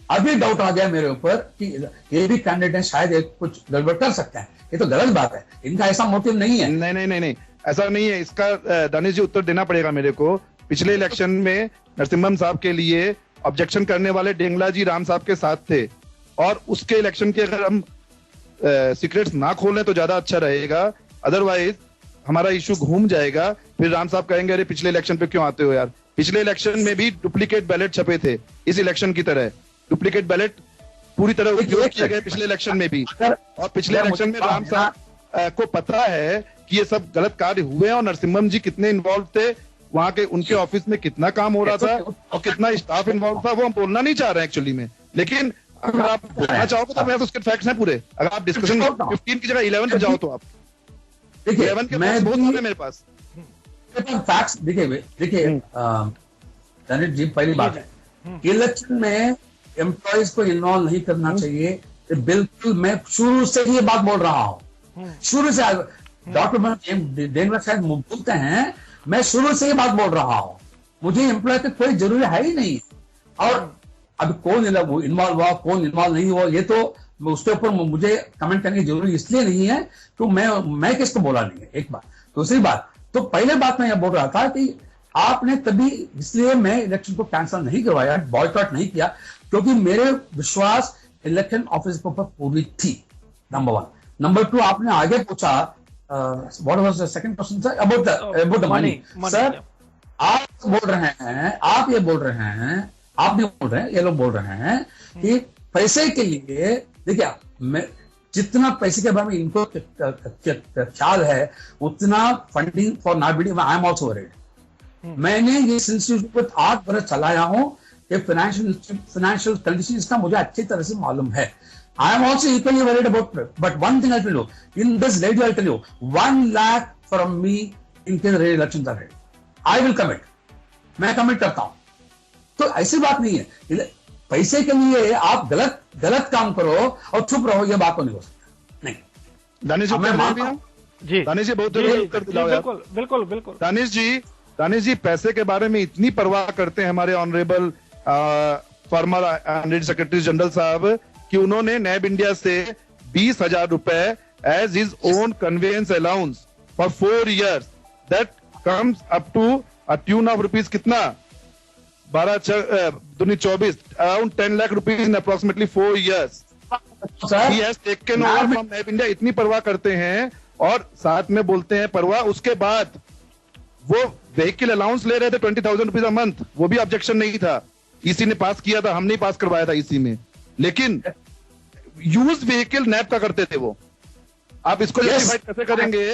अभी डाउट आ गया मेरे ऊपर कि ये भी कैंडिडेट शायद एक कुछ गड़बड़ कर सकते हैं। ये तो गलत बात है, इनका ऐसा मोटिव नहीं है। नहीं, ऐसा नहीं है। इसका दानिश जी उत्तर देना पड़ेगा मेरे को। पिछले इलेक्शन में नरसिम्हम साहब के लिए ऑब्जेक्शन करने वाले डेंगला जी राम साहब के साथ थे, और उसके इलेक्शन के अगर हम सीक्रेट्स ना खोलें तो ज्यादा अच्छा रहेगा, अदरवाइज हमारा इशू घूम जाएगा। फिर राम साहब कहेंगे अरे पिछले इलेक्शन पे क्यों आते हो यार। पिछले इलेक्शन में भी डुप्लीकेट बैलेट छपे थे, इस इलेक्शन की तरह डुप्लीकेट बैलेट पूरी तरह उपयोग किए गए पिछले इलेक्शन में भी। और पिछले इलेक्शन में राम साहब को पता है कि ये सब गलत कार्य हुए हैं, और नरसिम्हम जी कितने इन्वॉल्व थे वहां के, उनके ऑफिस में कितना काम हो रहा था और कितना स्टाफ इन्वॉल्व था, वो हम बोलना नहीं चाह रहे हैं एक्चुअली में। लेकिन अगर आप बोलना चाहोगे तो मेरे पास उसके फैक्ट्स हैं पूरे। अगर आप डिस्कशन 15 की जगह 11 पे जाओ तो आप देखिए 11 के पास बहुत सारे मेरे पास फैक्ट्स। देखिए दानिश जी, पहली बात है इलेक्शन में एम्प्लॉयज को इन्वॉल्व नहीं करना चाहिए। बिल्कुल मैं शुरू से ही ये बात बोल रहा हूं, शुरू से। डॉक्टर डेंगला शायद बोलते हैं, मैं शुरू से ये बात बोल रहा हूं, मुझे एम्प्लॉय की कोई जरूरी है ही नहीं। और अब कौन इन्वॉल्व हुआ कौन इन्वॉल्व नहीं हुआ ये तो उसके ऊपर मुझे कमेंट करने की जरूरी इसलिए नहीं है तो मैं किसको बोला नहीं है, एक बात। दूसरी बात, तो पहले बात मैं यह बोल रहा था कि आपने तभी, इसलिए मैं इलेक्शन को कैंसिल नहीं करवाया, बॉयकॉट नहीं किया, क्योंकि मेरे विश्वास इलेक्शन ऑफिस के ऊपर पूरी थी, नंबर 1। नंबर 2, आपने आगे पूछा what was the second question sir, about the money. Sir आप बोल रहे हैं, आप ये बोल रहे हैं, आप नहीं बोल रहे हैं, ये लोग बोल रहे हैं कि पैसे के लिए, देखिए मैं जितना पैसे के बारे में इनको ख्याल है उतना फंडिंग फॉर नाबिडी आई एम ऑल्सो वरीड। मैंने ये सिलसिले को 8 बरस चलाया हूं कि फाइनेंशियल कंडीशन इसका मुझे अच्छी तरह से मालूम है। I am also equally worried about it. But one thing I'll tell you, in this radio I'll tell you, 1 lakh from me in case the elections are ready. I will commit. मैं commit करता हूं। तो ऐसी बात नहीं है, पैसे के लिए आप गलत काम करो और चुप रहो, ये बात तो नहीं हो सकती। नहीं दानिश जी, दानिश जी बहुत जरूरी उत्तर दिलाओ यार। बिल्कुल दानिश जी पैसे के बारे में इतनी परवाह करते हैं हमारे honourable former under secretary general साहब कि उन्होंने नैब इंडिया से 20,000 रुपए as his own conveyance allowance for 4 years that comes up to a tune of rupees कितना 12-24 around 10 lakh rupees in approximately 4 years. He has taken over from NAB India. इतनी परवाह करते हैं और साथ में बोलते हैं परवाह, उसके बाद वो व्हीकल अलाउंस ले रहे थे 20,000 रुपीज अ मंथ, वो भी ऑब्जेक्शन नहीं था, ईसी ने पास किया था, हमने पास करवाया था ईसी में, लेकिन यूज व्हीकल नैब का करते थे वो। आप इसको जस्टिफाई कैसे करेंगे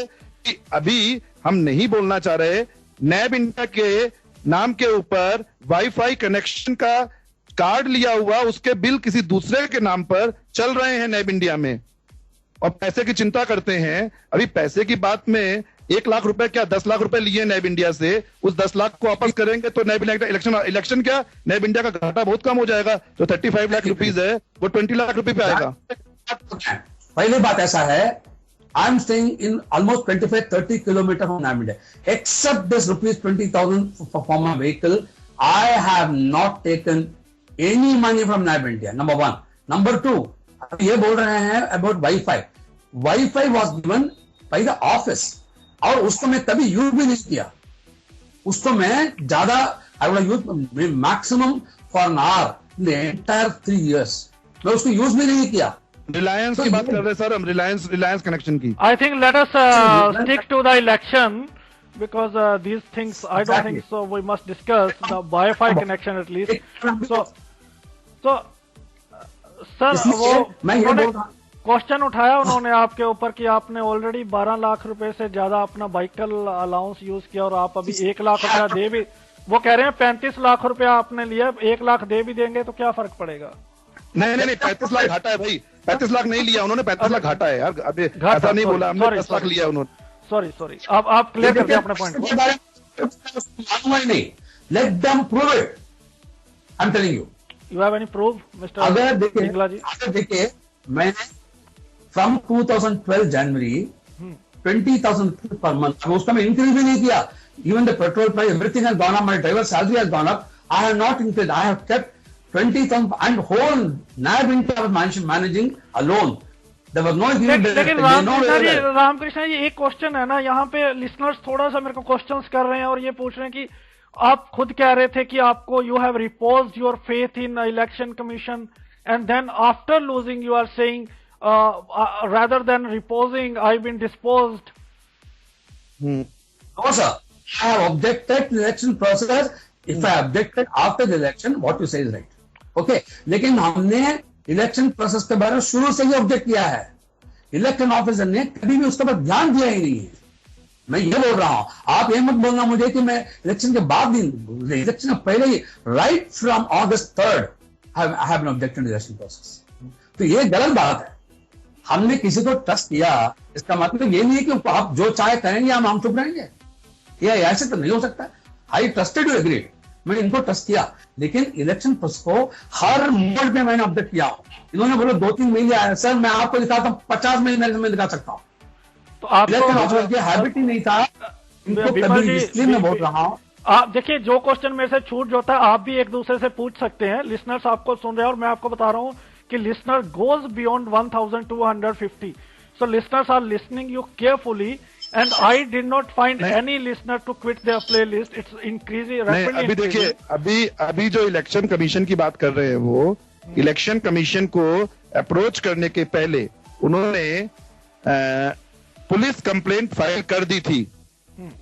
कि अभी हम नहीं बोलना चाह रहे, नैब इंडिया के नाम के ऊपर वाईफाई कनेक्शन का कार्ड लिया हुआ, उसके बिल किसी दूसरे के नाम पर चल रहे हैं नैब इंडिया में, और पैसे की चिंता करते हैं। अभी पैसे की बात में 1 लाख रुपए क्या 10 लाख रुपए लिए नैब इंडिया से, उस 10 लाख को वापस करेंगे तो नैब इलेक्शन क्या नैब इंडिया का घाटा बहुत कम हो जाएगा। जो 35 लाख रुपीज है वो 20 लाख रुपए पे आएगा। पहली बात ऐसा है, I am staying in almost 25-30 kilometre from NAB India, except this ₹20,000 for my vehicle, I have not taken any money from NAB India, number 1। Number 2, ये बोल रहे हैं about wifi was given by the office, और उसको मैं कभी use भी नहीं किया। उसको मैं ज्यादा I would use maximum for an hour in the entire 3 years, मैं उसको यूज भी नहीं किया। रिलायंस की बात कर रहे हैं सर हम, रिलायंस कनेक्शन की। I think let us stick to the election because these things I don't think so we must discuss the Wi-Fi connection at least. So sir वो क्वेश्चन उठाया उन्होंने आपके ऊपर कि आपने ऑलरेडी 12 लाख रुपए से ज्यादा अपना व्हीकल अलाउंस यूज किया और आप अभी 1 लाख रुपया दे भी, वो कह रहे हैं 35 लाख रुपया आपने लिया, 1 लाख दे भी देंगे तो क्या फर्क पड़ेगा। नहीं 35 लाख घाटा है भाई, 35 लाख नहीं लिया उन्होंने, 35 लाख घाटा है यार, अभी ऐसा नहीं बोला हमने, 10 लाख लिया उन्होंने। सॉरी आप क्लियर करते हैं अपने पॉइंट को। Let them prove it, I am telling you have any proof mister अगर देखिए मैंने फ्रॉम 2012 जनवरी 20,000 पर मंथ, उसका मैं इंक्रीज भी नहीं किया। Even the petrol price everything has gone up, my driver salary has gone up, I have not increase, I have kept 20,000 and whole NAB India was managing alone. There was no लेकिन रामकृष्ण जी एक question है ना, यहाँ पे listeners थोड़ा सा मेरे को क्वेश्चंस कर रहे हैं और ये पूछ रहे हैं कि आप खुद कह रहे थे कि आपको you have reposed your faith in election commission and then after losing you are saying rather than reposing I've been disposed. No sir, I have objected to the election process. If I objected after the election, what you say is right. Okay, लेकिन हमने election process के बारे में शुरू से ही object किया है. Election officer ने कभी भी उसके पर ध्यान दिया ही नहीं है. मैं ये बोल रहा हूं, आप ये मत बोलना मुझे कि मैं इलेक्शन के बाद दिन, इलेक्शन के पहले ही, right from August 3rd I have been objected to election process. तो ये गलत बात है. हमने किसी को ट्रस्ट किया, इसका मतलब ये नहीं है कि आप जो चाहे करेंगे हम चुप रहेंगे. ये ऐसे तो नहीं हो सकता. आई ट्रस्टेड यू, एग्रीड, मैंने इनको ट्रस्ट किया, लेकिन इलेक्शन प्रोसेस को हर मोड में मैंने अपडेट किया. इन्होंने बोला 2-3 मेल आया, सर मैं आपको दिखाता हूं, 50 मेल में दिखा सकता हूं. तो आप इलेक्शन ऑफिसर की हैबिट ही नहीं था. इनको कभी, इसलिए मैं बोल रहा हूं. आप देखिए, जो क्वेश्चन मेरे से छूट जाता है आप भी एक दूसरे से पूछ सकते हैं. लिसनर्स आपको सुन रहे हैं और मैं आपको बता रहा हूं कि listener goes beyond 1250. So listeners are listening you carefully and I did not find any listener to quit their playlist. It's increasing rapidly. अभी देखिए, अभी जो इलेक्शन कमीशन की बात कर रहे हैं, वो इलेक्शन कमीशन को अप्रोच करने के पहले उन्होंने पुलिस कंप्लेंट फाइल कर दी थी.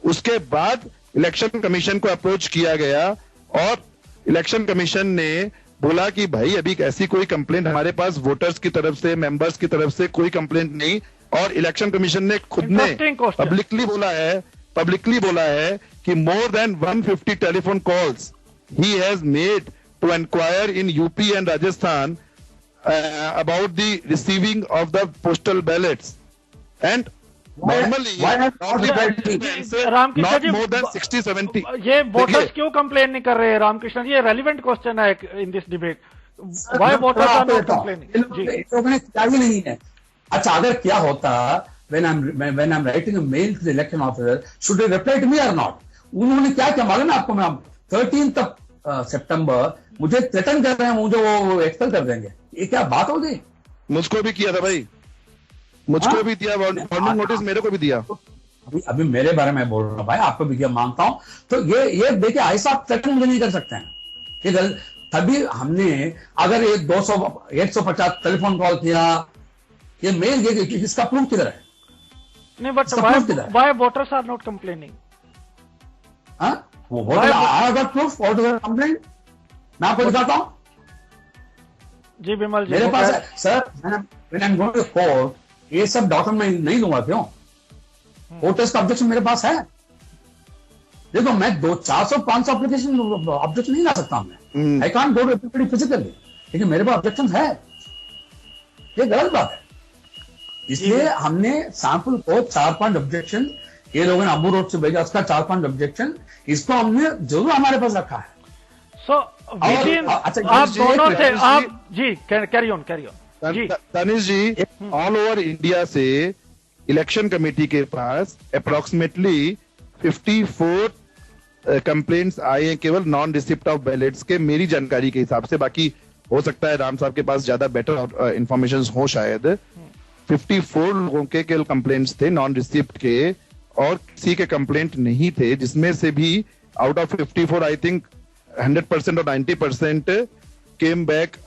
उसके बाद इलेक्शन कमीशन को अप्रोच किया गया और इलेक्शन कमीशन ने बोला कि भाई अभी ऐसी कोई कंप्लेंट हमारे पास वोटर्स की तरफ से, मेंबर्स की तरफ से कोई कंप्लेंट नहीं. और इलेक्शन कमीशन ने खुद ने पब्लिकली बोला है कि more than 150 telephone calls he has made to enquire in UP and Rajasthan about the receiving of the postal ballots and normally Ramakrishna ji, more than 60-70. ये वोटर्स क्यों कंप्लेन नहीं कर रहे हैं रामकृष्ण जी? ये रेलिवेंट क्वेश्चन है in this debate. Why voters are not complaining? लोगों क्या ही नहीं है. अच्छा, अगर क्या होता, when I'm writing a mail to the election officer, should they reply to me or not? उन्होंने क्या क्या मालूम है आपको? मैं 13th सितंबर मुझे थ्रेटन कर रहे हैं, मुझे वो एक्सपेल कर देंगे. ये क्या बात हो गई? मुझको भी किया था भाई, मुझको भी दिया वार्निंग नोटिस, मेरे को भी दिया. अभी मेरे बारे में बोल रहा हूं भाई, आपको भी किया मानता हूं. तो ये देखिए, ऐसा आप थ्रेटन मुझे नहीं कर सकते हैं. ये गलत. तभी हमने अगर ये 150 टेलीफोन कॉल किया, ये मेल, ये इसका प्रूफ किधर है? नहीं, but why voters are not complaining? वो I got proof. Voters are complaining. मैं आपको दिखाता हूं. जी विमल जी, मेरे पास है sir. When I am going to court, ये सब डॉक्यूमेंट मैं नहीं दूंगा. क्यों? वोटर्स का ऑब्जेक्शन मेरे पास है. देखो, मैं 400-500 एप्लीकेशन ऑब्जेक्शन नहीं ला सकता. मैं I can't go to everybody physically, लेकिन मेरे पास ऑब्जेक्शन है. ये गलत बात है. इसलिए हमने सैंपल को 4-5 ऑब्जेक्शन, ये लोगों ने अबू रोड से भेजा, उसका 4-5 ऑब्जेक्शन, इसको हमने जरूर हमारे पास रखा है. सो आप दोनों से आप ji carry on Tanish ji, all over India से इलेक्शन कमेटी के पास अप्रोक्सीमेटली 54 कंप्लेंट्स आए हैं केवल नॉन रिसिप्ट ऑफ बैलेट्स के, मेरी जानकारी के हिसाब से. बाकी हो सकता है राम साहब के पास ज्यादा बेटर इंफॉर्मेशन हो शायद. 54 लोगों के केवल कंप्लेंट्स थे नॉन रिसिप्ट के, और किसी के कंप्लेंट नहीं थे, जिसमें से भी out of 54 I think 100% or 90% came back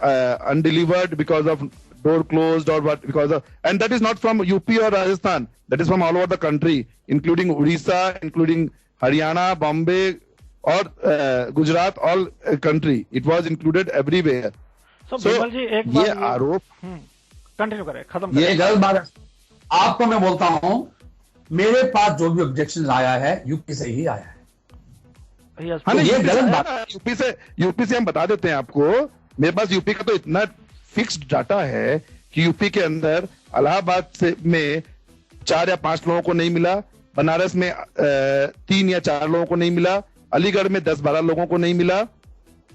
undelivered because of door closed or what, because of, and that is not from UP or Rajasthan, that is from all over the country, including Odisha, including Haryana, Bombay or Gujarat, all country. It was included everywhere. So Bimal ji, एक बार ये आरोप continue करें, खत्म करें. ये गलत बात है. आपको मैं बोलता हूं, मेरे पास जो भी ऑब्जेक्शन आया है यूपी से ही आया है. हाँ, ये गलत बात है. यूपी से हम बता देते हैं आपको. मेरे पास यूपी का तो इतना फिक्स्ड डाटा है कि यूपी के अंदर इलाहाबाद से में 4 या 5 लोगों को नहीं मिला, बनारस में 3 या 4 लोगों को नहीं मिला, अलीगढ़ में 10-12 लोगों को नहीं मिला,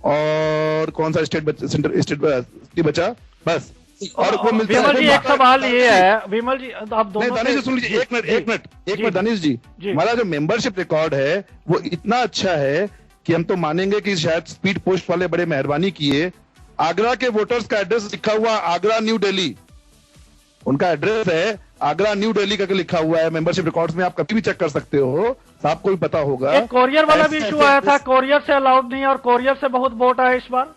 और कौन सा स्टेट बचा बस. और वो मिलता विमल जी, एक सवाल ये है. विमल जी, आप दोनों दानिश जी सुन लीजिए, एक मिनट दानिश जी, हमारा जो मेंबरशिप रिकॉर्ड है वो इतना अच्छा है कि हम तो मानेंगे कि शायद स्पीड पोस्ट वाले बड़े मेहरबानी किए, आगरा के वोटर्स का एड्रेस लिखा हुआ आगरा न्यू दिल्ली, उनका एड्रेस है आगरा न्यू दिल्ली करके लिखा हुआ है, मेंबरशिप रिकॉर्ड्स में आप कभी भी चेक कर सकते हो, आपको भी पता होगा। एक कोरियर वाला भी इशू आया था, कोरियर से अलाउड नहीं है और कोरियर से बहुत वोट आया इस बार।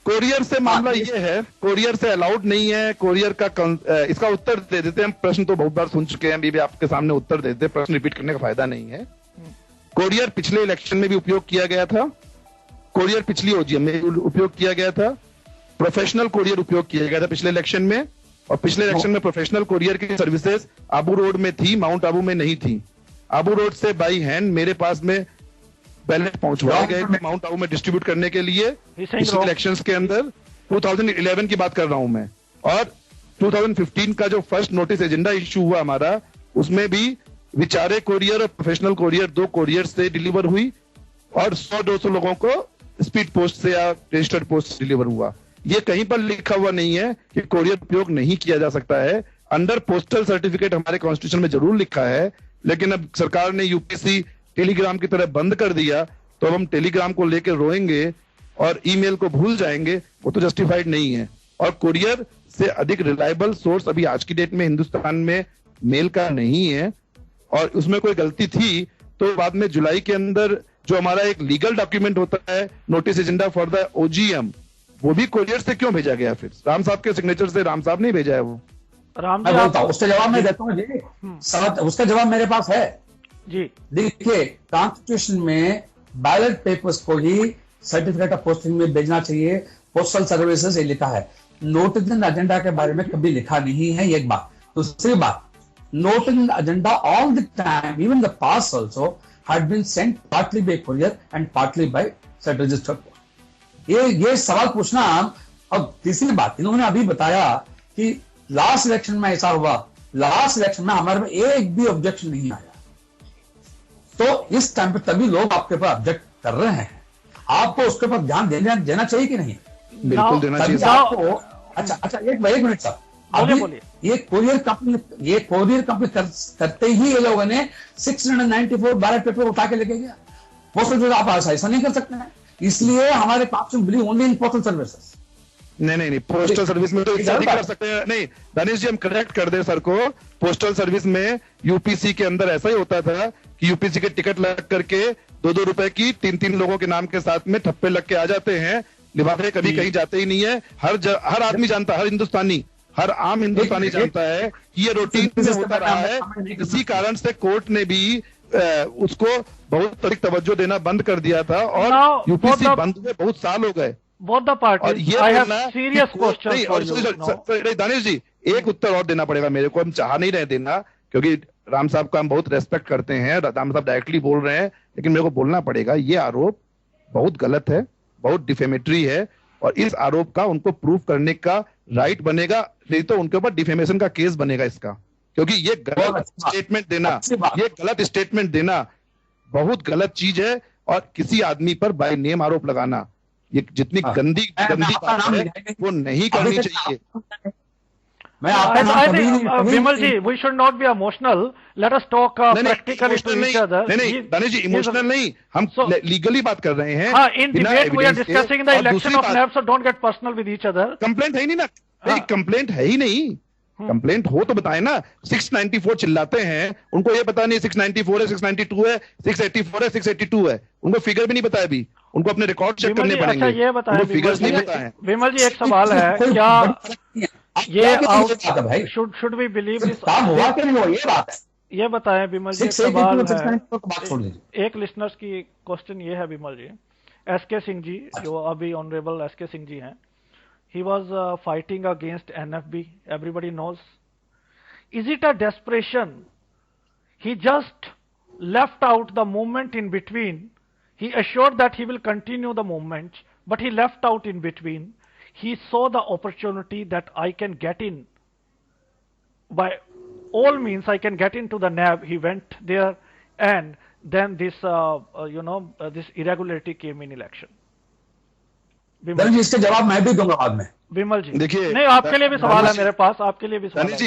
कोरियर से मामला ये है, कोरियर से अलाउड नहीं है, कोरियर का इसका उत्तर दे देते हैं, प्रश्न तो बहुत बार सुन चुके हैं, अभी भी आपके सामने उत्तर देते हैं, प्रश्न रिपीट करने का फायदा नहीं है। कोरियर पिछले इलेक्शन में भी उपयोग किया गया था, कोरियर पिछली ओजीएम में उपयोग किया गया था, प्रोफेशनल कोरियर उपयोग किया गया था पिछले इलेक्शन में, और पिछले इलेक्शन में प्रोफेशनल कोरियर की सर्विसेज आबू रोड में थी, माउंट आबू में नहीं थी। आबू रोड से बाई हैंड मेरे पास में बैलेट पहुंचवाए गए थे माउंट आबू में डिस्ट्रीब्यूट करने के लिए पिछले इलेक्शंस के अंदर। 2011 की बात कर रहा हूं मैं, और 2015 का जो फर्स्ट नोटिस एजेंडा इश्यू हुआ हमारा, उसमें भी विचारे कोरियर और प्रोफेशनल कोरियर, 2 कोरियर से डिलीवर हुई, और 100-200 लोगों को स्पीड पोस्ट से या रजिस्टर्ड पोस्ट से डिलीवर हुआ। ये कहीं पर लिखा हुआ नहीं है कि कोरियर उपयोग नहीं किया जा सकता है। अंडर पोस्टल सर्टिफिकेट हमारे कॉन्स्टिट्यूशन में जरूर लिखा है, लेकिन अब सरकार ने यूपीसी टेलीग्राम की तरह बंद कर दिया, तो अब हम टेलीग्राम को लेकर रोएंगे और ईमेल को भूल जाएंगे, वो तो जस्टिफाइड नहीं है। और कोरियर से अधिक रिलायबल सोर्स अभी आज की डेट में हिंदुस्तान में मेल का नहीं है, और उसमें कोई गलती थी तो बाद में जुलाई के अंदर जो हमारा एक लीगल डॉक्यूमेंट होता है, नोटिस एजेंडा फॉर द ओजीएम, वो भी कोरियर से क्यों भेजा गया? फिर राम साहब के सिग्नेचर से राम साहब नहीं भेजा है वो। राम मैं बोलता हूं, उसका जवाब मैं देता हूँ जी, उसका जवाब मेरे पास है जी। देखिए, कॉन्स्टिट्यूशन में बैलेट पेपर्स को ही सर्टिफिकेट ऑफ पोस्टिंग में भेजना चाहिए, पोस्टल सर्विसेज ये लिखा है। नोटिस एंड एजेंडा के बारे में कभी लिखा नहीं है, ये एक बात। दूसरी बात, notice and agenda all the time, even the past also, had been sent partly by courier and partly by set registered post. ये सवाल पूछना। अब तीसरी बात, इन्होंने अभी बताया कि लास्ट इलेक्शन में ऐसा हुआ, लास्ट इलेक्शन में हमारे में एक भी ऑब्जेक्शन नहीं आया, तो इस टाइम पे तभी लोग आपके ऊपर ऑब्जेक्ट कर रहे हैं, आपको उसके ऊपर ध्यान देना चाहिए कि नहीं? बिल्कुल देना चाहिए आपको। अच्छा, एक मिनट साहब, अभी ये कोरियर कंपनी करते ही ये लोगों ने 694 बैलेट पेपर उठा के लेके गया। पोस्टल सर्विस आप ऐसा नहीं कर सकते हैं, इसलिए हमारे constitution believe only in postal services. नहीं, पोस्टल सर्विस में तो इससे अधिक कर सकते हैं। नहीं दानिश जी, हम करेक्ट कर दे सर को, पोस्टल सर्विस में यूपीसी के अंदर ऐसा ही होता था कि यूपीसी के टिकट लग करके 2-2 रुपए की 3-3 लोगों के नाम के साथ में ठप्पे लग के आ जाते हैं, लिफाफे कभी कहीं जाते ही नहीं है। हर आदमी जानता, हर आम हिंदुस्तानी जानता है कि ये रूटीन में होता रहा है। इसी कारण से कोर्ट ने भी उसको बहुत अधिक तवज्जो देना बंद कर दिया था, और यूपीसी बंद हुए बहुत साल हो गए। और ये दानिश जी, एक उत्तर और देना पड़ेगा मेरे को, हम चाह नहीं रहे देना, क्योंकि राम साहब का हम बहुत रेस्पेक्ट करते हैं, राम साहब डायरेक्टली बोल रहे हैं, लेकिन मेरे को बोलना पड़ेगा, ये आरोप बहुत गलत है, बहुत डिफेमेटरी है, और इस आरोप का उनको प्रूफ करने का राइट बनेगा, नहीं तो उनके ऊपर डिफेमेशन का केस बनेगा इसका, क्योंकि ये गलत स्टेटमेंट देना बहुत गलत चीज है, और किसी आदमी पर बाय नेम आरोप लगाना, ये जितनी गंदी बात है वो नहीं करनी चाहिए। विमल जी, we should not be emotional. Let us talk practically to each other. नहीं दानिश जी, इमोशनल नहीं, हम लीगली बात कर रहे हैं। In debate we are discussing the election of NAB, so don't get personal with each other. Complaint है ही नहीं ना, कंप्लेंट है ही नहीं, कंप्लेंट हो तो बताए ना। 694 चिल्लाते हैं, उनको ये पता नहीं 694 है, 692 है, 684 है, 682 है, उनको फिगर भी नहीं पता है अभी, उनको अपने रिकॉर्ड चेक करने पड़ेंगे। अच्छा, ये बताएं फिगर्स नहीं पता है। विमल जी, एक सवाल है, क्या ये शुड वी बिलीव दिस काम हुआ कि नहीं हुआ, ये बात है। ये बताएं विमल जी, एक सवाल है, एक लिसनर्स की क्वेश्चन ये है विमल जी, एसके सिंह जी, जो अभी ऑनरेबल एसके सिंह जी हैं, he was fighting against NFB, everybody knows. Is it a desperation? He just left out the movement in between. He assured that he will continue the movement, but he left out in between. He saw the opportunity that I can get in. By all means, I can get into the NAB. He went there, and then this, this irregularity came in election. विमल जी, इसका जवाब मैं भी दूंगा बाद में। विमल जी, देखिए, नहीं, आपके लिए भी सवाल है मेरे पास, आपके लिए भी सवाल है जी।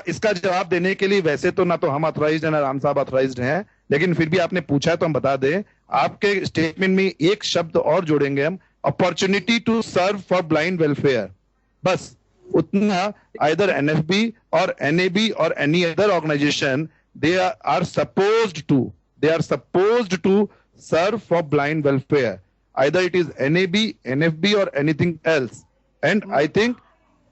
इसका जवाब देने के लिए वैसे तो ना तो हम ऑथराइज्ड हैं ना राम साहब ऑथराइज्ड हैं, लेकिन फिर भी आपने पूछा है तो हम बता दें। आपके स्टेटमेंट में एक शब्द और जोड़ेंगे हम, opportunity to serve for blind welfare, बस उतना. आइदर NFB और NAB और any other organisation, they are supposed to serve for blind welfare. Either it is NAB, NFB or anything else. And I think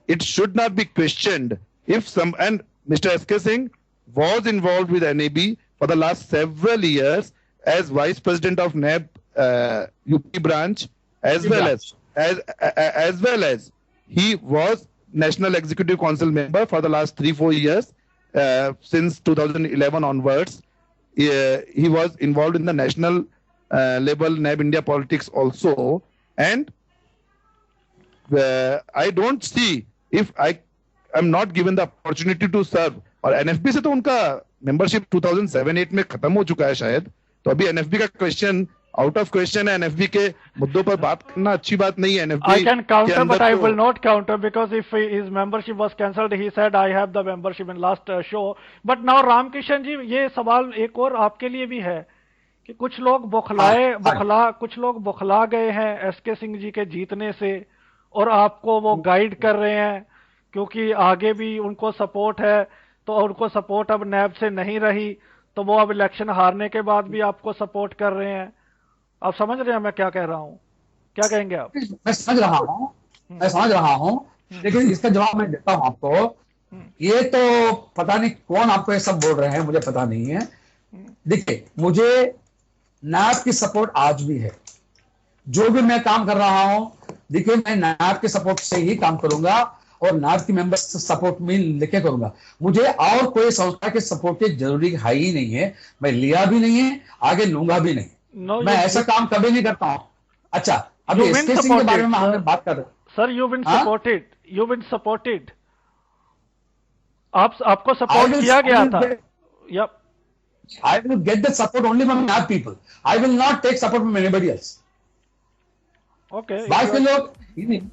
it should not be questioned if some, and Mr. S.K. Singh was involved with NAB for the last several years as Vice President of NAB UP branch, as well as he was National Executive Council member for the last 3-4 years. Since 2011 onwards, he was involved in the national level NAB India politics also. And I don't see, if I am not given the opportunity to serve, और NFB से तो उनका membership 2007-8 में खत्म हो चुका है शायद, तो अभी NFB का क्वेश्चन आउट ऑफ क्वेश्चन है. NFB के मुद्दों पर बात करना अच्छी बात नहीं है. NFB I can counter, but I will not counter, because if his membership was cancelled, he said I have the membership in last show. But now Ramkishan जी, ये सवाल एक और आपके लिए भी है कि कुछ लोग कुछ लोग बौखला गए हैं SK सिंह जी के जीतने से, और आपको वो गाइड कर रहे हैं क्योंकि आगे भी उनको सपोर्ट है, तो उनको सपोर्ट अब नैब से नहीं रही, तो वो अब इलेक्शन हारने के बाद भी आपको सपोर्ट कर रहे हैं. आप समझ रहे हैं मैं क्या कह रहा हूँ? क्या कहेंगे आप? मैं समझ रहा हूँ, लेकिन इसका जवाब मैं देता हूँ आपको. ये तो पता नहीं कौन आपको ये सब बोल रहे हैं, मुझे पता नहीं है. देखिए, मुझे नैब की सपोर्ट आज भी है. जो भी मैं काम कर रहा हूँ, देखिए, मैं नैब के सपोर्ट से ही काम करूंगा और नैब की मेंबर्स सपोर्ट में लेके करूंगा. मुझे और कोई संस्था के सपोर्ट की जरूरी है ही नहीं है. मैं लिया भी नहीं है, आगे लूंगा भी नहीं. मैं ऐसा काम कभी नहीं करता हूँ. अच्छा, अभी SK सिंह के बारे में हमने बात कर रहे. Sir, you win supported. आपको सपोर्ट किया गया था. Yep. I will get the support only from NAB people. I will not take support from anybody else. Okay. बाकी लोग,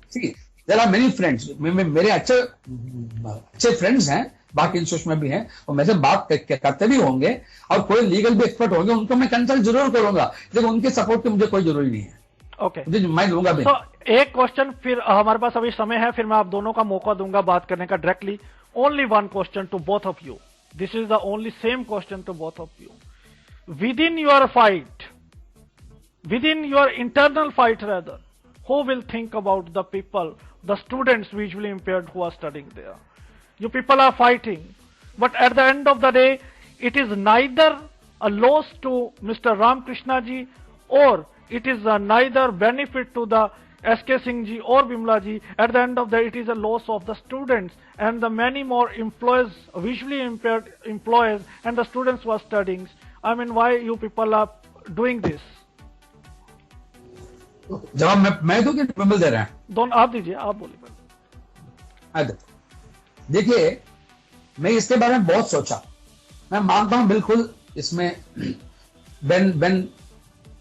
see, there are many friends. मेरे अच्छे फ्रेंड्स हैं, बाकी इंस्टीट्यूट में भी हैं, और मेरे से बात करते भी होंगे, और कोई लीगल भी एक्सपर्ट होंगे, उनको मैं कंसल्ट जरूर करूंगा, लेकिन उनके सपोर्ट की मुझे कोई जरूरी नहीं है. ओके, मैं दूंगा भी. तो एक क्वेश्चन, फिर हमारे पास अभी समय है, फिर मैं आप दोनों का मौका दूंगा बात करने का directly. Only one question to both of you. This is the only same question to both of you. Within your fight, within your internal fight rather, who will think about the people, the students visually impaired who are studying there? You people are fighting, but at the end of the day, it is neither a loss to Mr. Ramakrishna ji, or it is neither benefit to the SK Singh ji or Bimla ji. At the end of the day, it is a loss of the students and the many more employees, visually impaired employees, and the students who are studying. I mean, why you people are doing this? जवाब मैं दूं कि विमल दे रहे हैं? दोनों आप दीजिए, आप बोलिए. देखिए, मैं इसके बारे में बहुत सोचा. मैं मानता हूं बिल्कुल इसमें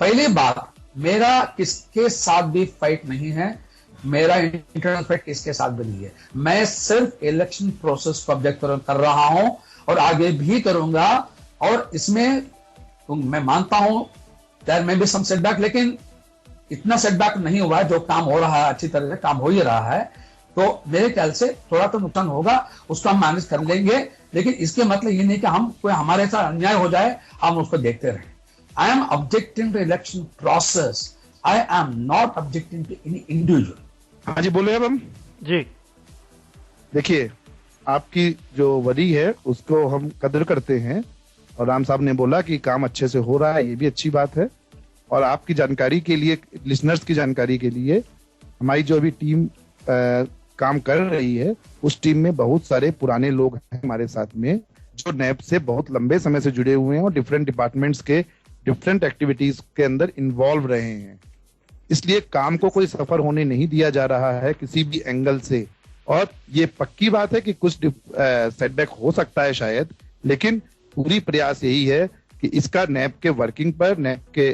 पहली बात, मेरा किसके साथ भी फाइट नहीं है. मेरा इंटरनल फाइट किसके साथ भी नहीं है. मैं सिर्फ इलेक्शन प्रोसेस को ऑब्जेक्ट कर रहा हूं और आगे भी करूंगा. और इसमें मैं मानता हूं that may be some setback, लेकिन इतना सेटबैक नहीं हुआ है. जो काम हो रहा है, अच्छी तरह से काम हो ही रहा है, तो मेरे ख्याल से थोड़ा तो नुकसान होगा, उसको हम मैनेज कर लेंगे. लेकिन इसके मतलब ये नहीं कि हम कोई हमारे साथ अन्याय हो जाए हम उसको देखते रहें. I am objecting to election process. I am not objecting to any individual. हाँ जी, बोले अब हम जी. देखिए, आपकी जो वरी है उसको हम कदर करते हैं, और राम साहब ने बोला कि काम अच्छे से हो रहा है, ये भी अच्छी बात है. और आपकी जानकारी के लिए, लिसनर्स की जानकारी के लिए, हमारी जो अभी टीम काम कर रही है, उस टीम में बहुत सारे पुराने लोग हैं हमारे साथ में, जो नैब से बहुत लंबे समय से जुड़े हुए हैं और डिफरेंट डिपार्टमेंट्स के डिफरेंट एक्टिविटीज के अंदर इन्वॉल्व रहे हैं. इसलिए काम को कोई सफर होने नहीं दिया जा रहा है किसी भी एंगल से. और ये पक्की बात है कि कुछ सेटबैक हो सकता है शायद, लेकिन पूरी प्रयास यही है कि इसका नैब के वर्किंग पर, नैब के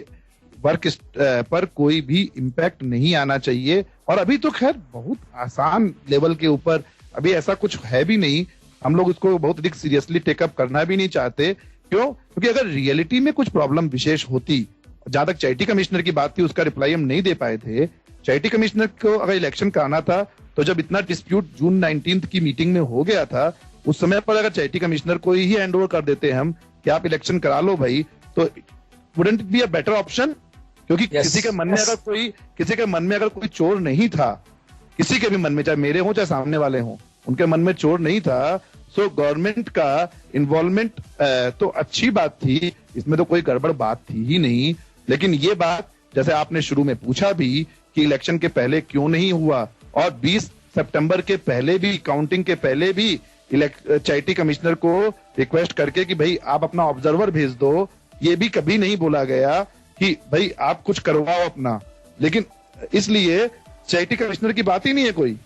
वर्क पर कोई भी इम्पैक्ट नहीं आना चाहिए. और अभी तो खैर बहुत आसान लेवल के ऊपर अभी ऐसा कुछ है भी नहीं. हम लोग इसको बहुत अधिक सीरियसली टेकअप करना भी नहीं चाहते. क्यों? क्योंकि अगर रियलिटी में कुछ प्रॉब्लम विशेष होती, जहां तक चैरिटी कमिश्नर की बात थी उसका रिप्लाई हम नहीं दे पाए थे, चैरिटी कमिश्नर को अगर इलेक्शन कराना था तो जब इतना डिस्प्यूट जून 19 की मीटिंग में हो गया था, उस समय पर अगर चैरिटी कमिश्नर को ही हैंड ओवर कर देते हम कि आप इलेक्शन करा लो भाई, तो wouldn't it be a better option? क्योंकि किसी के मन में अगर कोई चोर नहीं था, किसी के भी मन में, चाहे मेरे हो चाहे सामने वाले हों, उनके मन में चोर नहीं था, सो गवर्नमेंट का इन्वॉल्वमेंट तो अच्छी बात थी, इसमें तो कोई गड़बड़ बात थी ही नहीं। लेकिन ये बात जैसे आपने शुरू में पूछा भी कि इलेक्शन के पहले क्यों नहीं हुआ, और 20 सितंबर के पहले भी, काउंटिंग के पहले भी चैरिटी कमिश्नर को रिक्वेस्ट करके कि भाई आप अपना ऑब्जर्वर भेज दो, ये भी कभी नहीं बोला गया कि भाई आप कुछ करवाओ अपना। लेकिन इसलिए चैरिटी कमिश्नर की बात ही नहीं है कोई।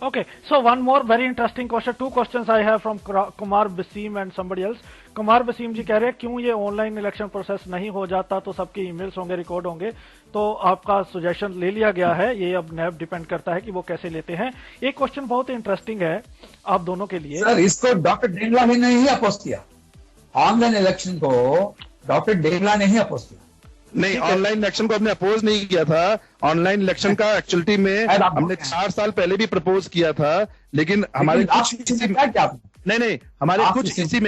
Okay, so one more very interesting question. Two questions I have from Kumar Basim and somebody else. Kumar Basim जी कह रहे हैं क्यों ये ऑनलाइन इलेक्शन प्रोसेस नहीं हो जाता तो सबके ईमेल्स होंगे, रिकॉर्ड होंगे। तो आपका सजेशन ले लिया गया है, ये अब नैब डिपेंड करता है कि वो कैसे लेते हैं। एक क्वेश्चन बहुत इंटरेस्टिंग है आप दोनों के लिए। सर, इसको डॉक्टर डेंगला ने नहीं अपोज किया, ऑनलाइन इलेक्शन को डॉक्टर डेंगला ने ही अपोज किया। नहीं, ऑनलाइन इलेक्शन को हमने अपोज नहीं किया था। ऑनलाइन इलेक्शन का एक्चुअलिटी में हमने 4 साल पहले भी प्रपोज किया था, लेकिन हमारे कुछ इसी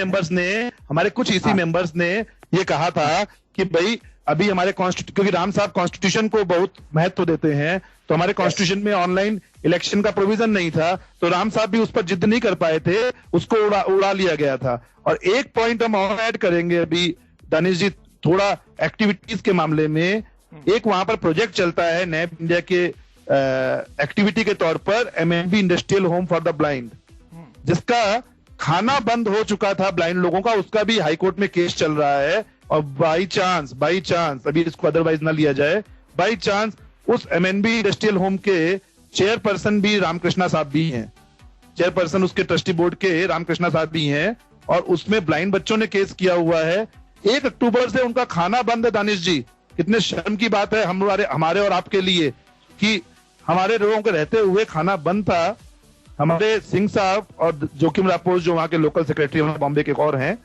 मेंबर्स ने ये कहा था कि भाई अभी हमारे क्योंकि राम साहब कॉन्स्टिट्यूशन को बहुत महत्व देते हैं, तो हमारे कॉन्स्टिट्यूशन में ऑनलाइन इलेक्शन का प्रोविजन नहीं था, तो राम साहब भी उस पर जिद नहीं कर पाए थे, उसको उड़ा लिया गया था। और एक पॉइंट हम और ऐड करेंगे अभी दानिश जी, थोड़ा एक्टिविटीज के मामले में, एक वहां पर प्रोजेक्ट चलता है नैब इंडिया के एक्टिविटी के तौर पर, MMB industrial home for the blind, जिसका खाना बंद हो चुका था ब्लाइंड लोगों का, उसका भी हाईकोर्ट में केस चल रहा है। और बाई चांस अभी इसको अदरवाइज ना लिया जाए, बाई चांस उस एमएनबी इंडस्ट्रियल होम के चेयरपर्सन भी रामकृष्णा साहब भी हैं, चेयरपर्सन उसके ट्रस्टी बोर्ड के रामकृष्णा साहब भी हैं, और उसमें ब्लाइंड बच्चों ने केस किया हुआ है। 1 अक्टूबर से उनका खाना बंद है। दानिश जी, कितने शर्म की बात है हमारे और आपके लिए कि हमारे लोगों के रहते हुए खाना बंद था। हमारे सिंह साहब और जोखिम रापोस जो वहां के लोकल सेक्रेटरी बॉम्बे के एक और हैं,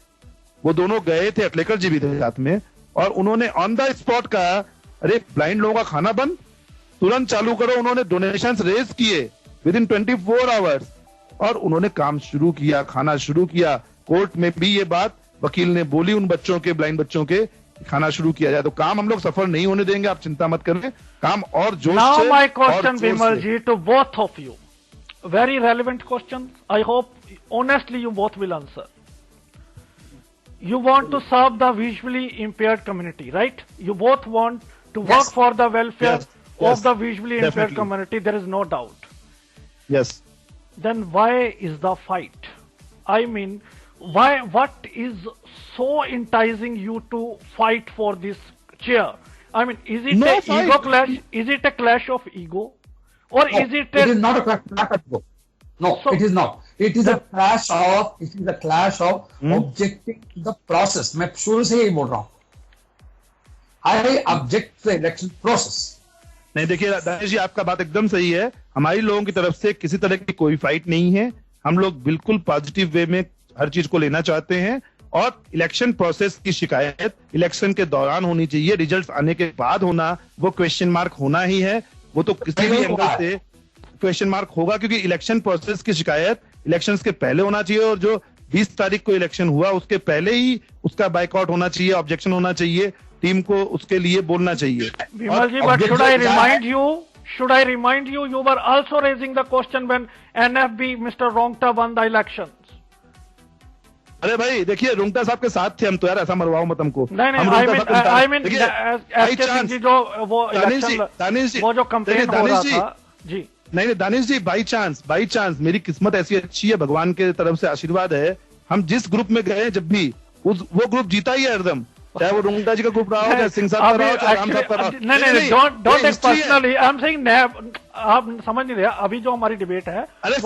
वो दोनों गए थे, अटलेकर जी भी थे साथ में, और उन्होंने ऑन द स्पॉट कहा अरे ब्लाइंड लोगों का खाना बंद, तुरंत चालू करो। उन्होंने डोनेशंस रेज किए विद इन 24 आवर्स और उन्होंने काम शुरू किया, खाना शुरू किया। कोर्ट में भी ये बात वकील ने बोली उन बच्चों के, ब्लाइंड बच्चों के, खाना शुरू किया जाए। तो काम हम लोग सफल नहीं होने देंगे, आप चिंता मत करें, काम और जोश से। Now my question Vimal ji to both of you, very relevant questions. I hope honestly you both will answer. You want to serve the visually impaired community, right? You both want to work for the welfare of the visually impaired community. There is no doubt. Yes. Then why is the fight? I mean, what is so enticing you to fight for this chair? I mean, is it an ego clash? Is it a clash of ego? Or no, is it is not a clash of ego. No, so, it is not. It is a clash of objecting to the process. मैं शुरू से यही बोल रहा हूँ। I object to the election process. नहीं, देखिए दानिश जी, आपका बात एकदम सही है। हमारी लोगों की तरफ से किसी तरह की कोई फाइट नहीं है। हम लोग बिल्कुल पॉजिटिव वे में हर चीज को लेना चाहते हैं, और इलेक्शन प्रोसेस की शिकायत इलेक्शन के दौरान होनी चाहिए, रिजल्ट्स आने के बाद होना, वो क्वेश्चन मार्क होना ही है। वो तो किसी भी एंगल से क्वेश्चन मार्क होगा, क्योंकि इलेक्शन प्रोसेस की शिकायत इलेक्शंस के पहले होना चाहिए, और जो 20 तारीख को इलेक्शन हुआ उसके पहले ही उसका बाइकआउट होना चाहिए, ऑब्जेक्शन होना चाहिए, टीम को उसके लिए बोलना चाहिए। विमल जी, but should I remind you, you were also raising the question when NFB Mr. Rongta won the elections. अरे भाई देखिए, रुंगटा साहब के साथ थे हम तो, यार ऐसा मरवाओ मत हमको। नहीं, I mean, वो जो कंपेन हो रहा था जी। नहीं दानिश जी, बाई चांस मेरी किस्मत ऐसी अच्छी है, भगवान के तरफ से आशीर्वाद है, हम जिस ग्रुप में गए जब भी वो ग्रुप जीता ही है हरदम, चाहे वो रुंगटा जी का ग्रुप रहा हो, चाहे सिंह साहब का रहा हो, चाहे राम साहब का रहा हो। नहीं, don't take personally, I am saying NAB, आप समझ नहीं रहे। अभी जो हमारी डिबेट है, अरे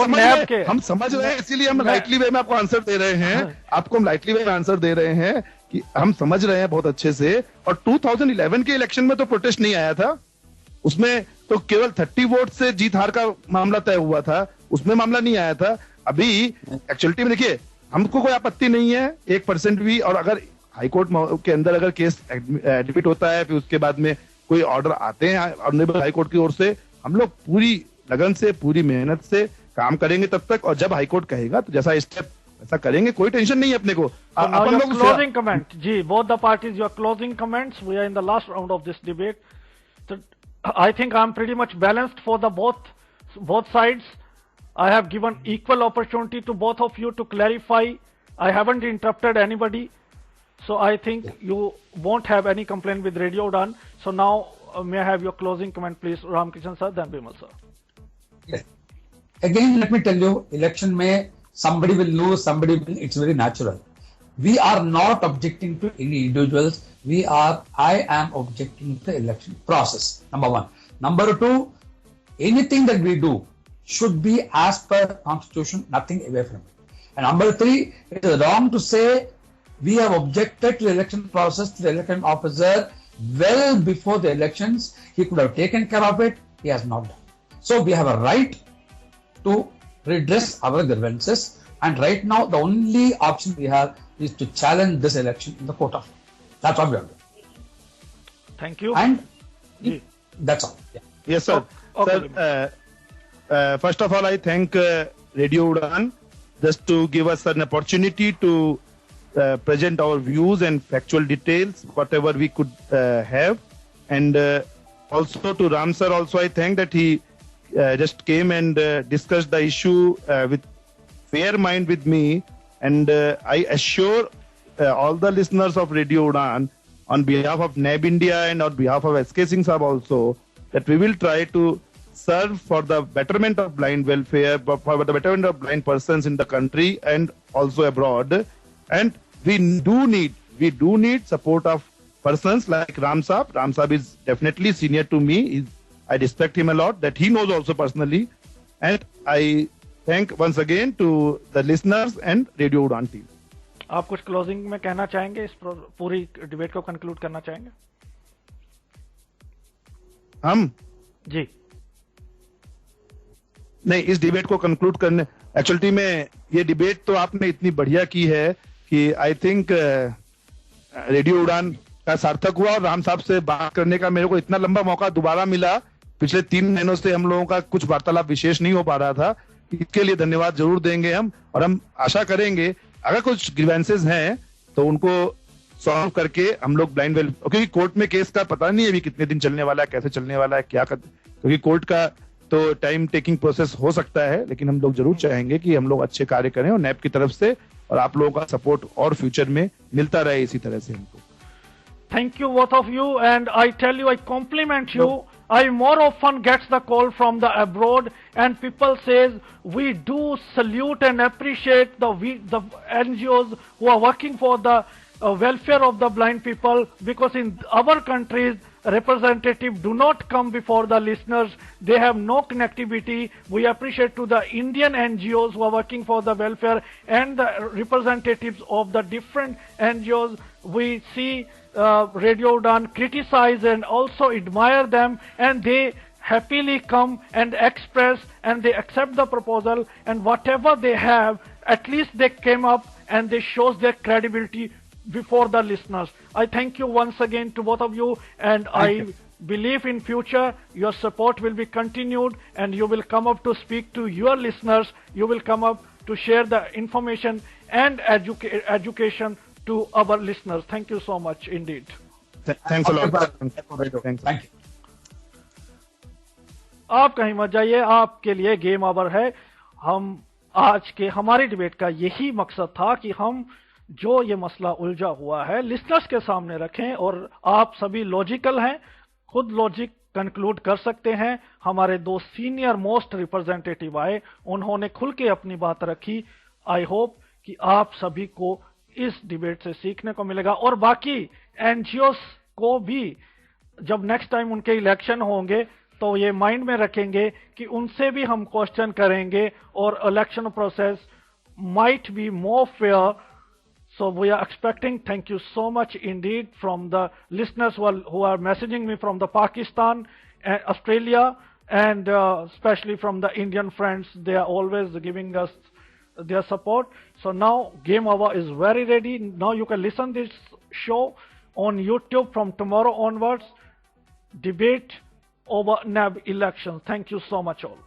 हम समझ रहे हैं, इसीलिए हम लाइटली वे में आपको आंसर दे रहे हैं, आपको हम लाइटली वे में आंसर दे रहे हैं कि हम समझ रहे हैं बहुत अच्छे से। और 2011 के इलेक्शन में तो प्रोटेस्ट नहीं आया था, उसमें तो केवल 30 वोट से जीत हार का मामला तय हुआ था, उसमें मामला नहीं आया था। अभी एक्चुअलिटी में देखिए, हमको कोई आपत्ति नहीं है 1% भी, और अगर हाईकोर्ट के अंदर अगर केस एडमिट होता है, फिर उसके बाद में कोई ऑर्डर आते हैं ऑनरेबल हाई कोर्ट की ओर से, हम लोग पूरी लगन से, पूरी मेहनत से काम करेंगे तब तक, और जब हाई कोर्ट कहेगा तो जैसा स्टेप ऐसा करेंगे, कोई टेंशन नहीं है अपने को। So now अपन your लोग closing comment, ji, both the parties, your closing comments. We are in the last round of this debate. So I think I'm pretty much balanced for the both sides. I have given equal opportunity to both of you to clarify. I haven't interrupted anybody, so I think you won't have any complaint with Radio Udan. So now may I have your closing comment, please, Ramkishan sir, then Bimal sir. Yes. Again, let me tell you, election में somebody will lose, somebody will. It's very natural. We are not objecting to any individuals. I am objecting to the election process. Number one. Number two, anything that we do should be as per Constitution, nothing away from it. And number three, it is wrong to say we have objected to the election process, to the election officer well before the elections. He could have taken care of it. He has not done. So we have a right to redress our grievances. And right now, the only option we have is to challenge this election in the court of law. That's what we are doing. Thank you. And ji. that's all. Yeah. Yes, sir. Okay. Sir, first of all, I thank Radio Udan just to give us an opportunity to present our views and factual details, whatever we could have. And also to Ram sir, also I thank that he just came and discussed the issue with fair mind with me. And I assure all the listeners of Radio Udan on behalf of NAB India and on behalf of SK Singh Sahab also, that we will try to serve for the betterment of blind welfare, for the betterment of blind persons in the country and also abroad. And we do need support of persons like Ram Saab. Ram Saab is definitely senior to me. I respect him a lot, that he knows also personally. And I thank once again to the listeners and Radio Udan team. आप कुछ closing में कहना चाहेंगे, इस पूरी debate को conclude करना चाहेंगे? हम जी नहीं, इस डिबेट को कंक्लूड करने, एक्चुअली में ये डिबेट तो आपने इतनी बढ़िया की है कि आई थिंक रेडियो उड़ान का सार्थक हुआ, और राम साहब से बात करने का मेरे को इतना लंबा मौका दोबारा मिला। पिछले 3 महीनों से हम लोगों का कुछ वार्तालाप विशेष नहीं हो पा रहा था, इसके लिए धन्यवाद जरूर देंगे हम। और हम आशा करेंगे अगर कुछ ग्रीवेंसेस हैं तो उनको सॉल्व करके हम लोग ब्लाइंड वेल, क्योंकि कोर्ट में केस का पता नहीं है अभी कितने दिन चलने वाला है, कैसे चलने वाला है, क्या क्योंकि कोर्ट का तो टाइम टेकिंग प्रोसेस हो सकता है, लेकिन हम लोग जरूर चाहेंगे कि हम लोग अच्छे कार्य करें और नैब की तरफ से और आप लोगों का सपोर्ट और फ्यूचर में मिलता रहे इसी तरह से हमको। Thank you both of you, and I tell you, I compliment you. I more often gets the call from the abroad, and people says we do salute and appreciate the NGOs who are working for the welfare of the blind people, because in our countries representatives do not come before the listeners. They have no connectivity. We appreciate to the Indian NGOs who are working for the welfare and the representatives of the different NGOs. We see Radio Udan criticize and also admire them, and they happily come and express and they accept the proposal, and whatever they have, at least they came up and they shows their credibility before the listeners. I thank you once again to both of you, and I believe in future your support will be continued, and you will come up to speak to your listeners. You will come up to share the information and education to our listeners. Thank you so much indeed. Thanks a lot. Thank you. आप कहीं मत जाइए, आपके लिए game over है। हम आज के हमारी डिबेट का यही मकसद था कि हम जो ये मसला उलझा हुआ है लिसनर्स के सामने रखें, और आप सभी लॉजिकल हैं, खुद लॉजिक कंक्लूड कर सकते हैं। हमारे 2 सीनियर मोस्ट रिप्रेजेंटेटिव आए, उन्होंने खुल के अपनी बात रखी। आई होप कि आप सभी को इस डिबेट से सीखने को मिलेगा, और बाकी एनजीओस को भी जब नेक्स्ट टाइम उनके इलेक्शन होंगे तो ये माइंड में रखेंगे कि उनसे भी हम क्वेश्चन करेंगे, और election process might be more fair. So we are expecting, thank you so much indeed from the listeners who are messaging me from the Pakistan, Australia, and especially from the Indian friends. They are always giving us their support. So now Game Over is very ready. Now you can listen this show on YouTube from tomorrow onwards. debate over NAB elections. Thank you so much all.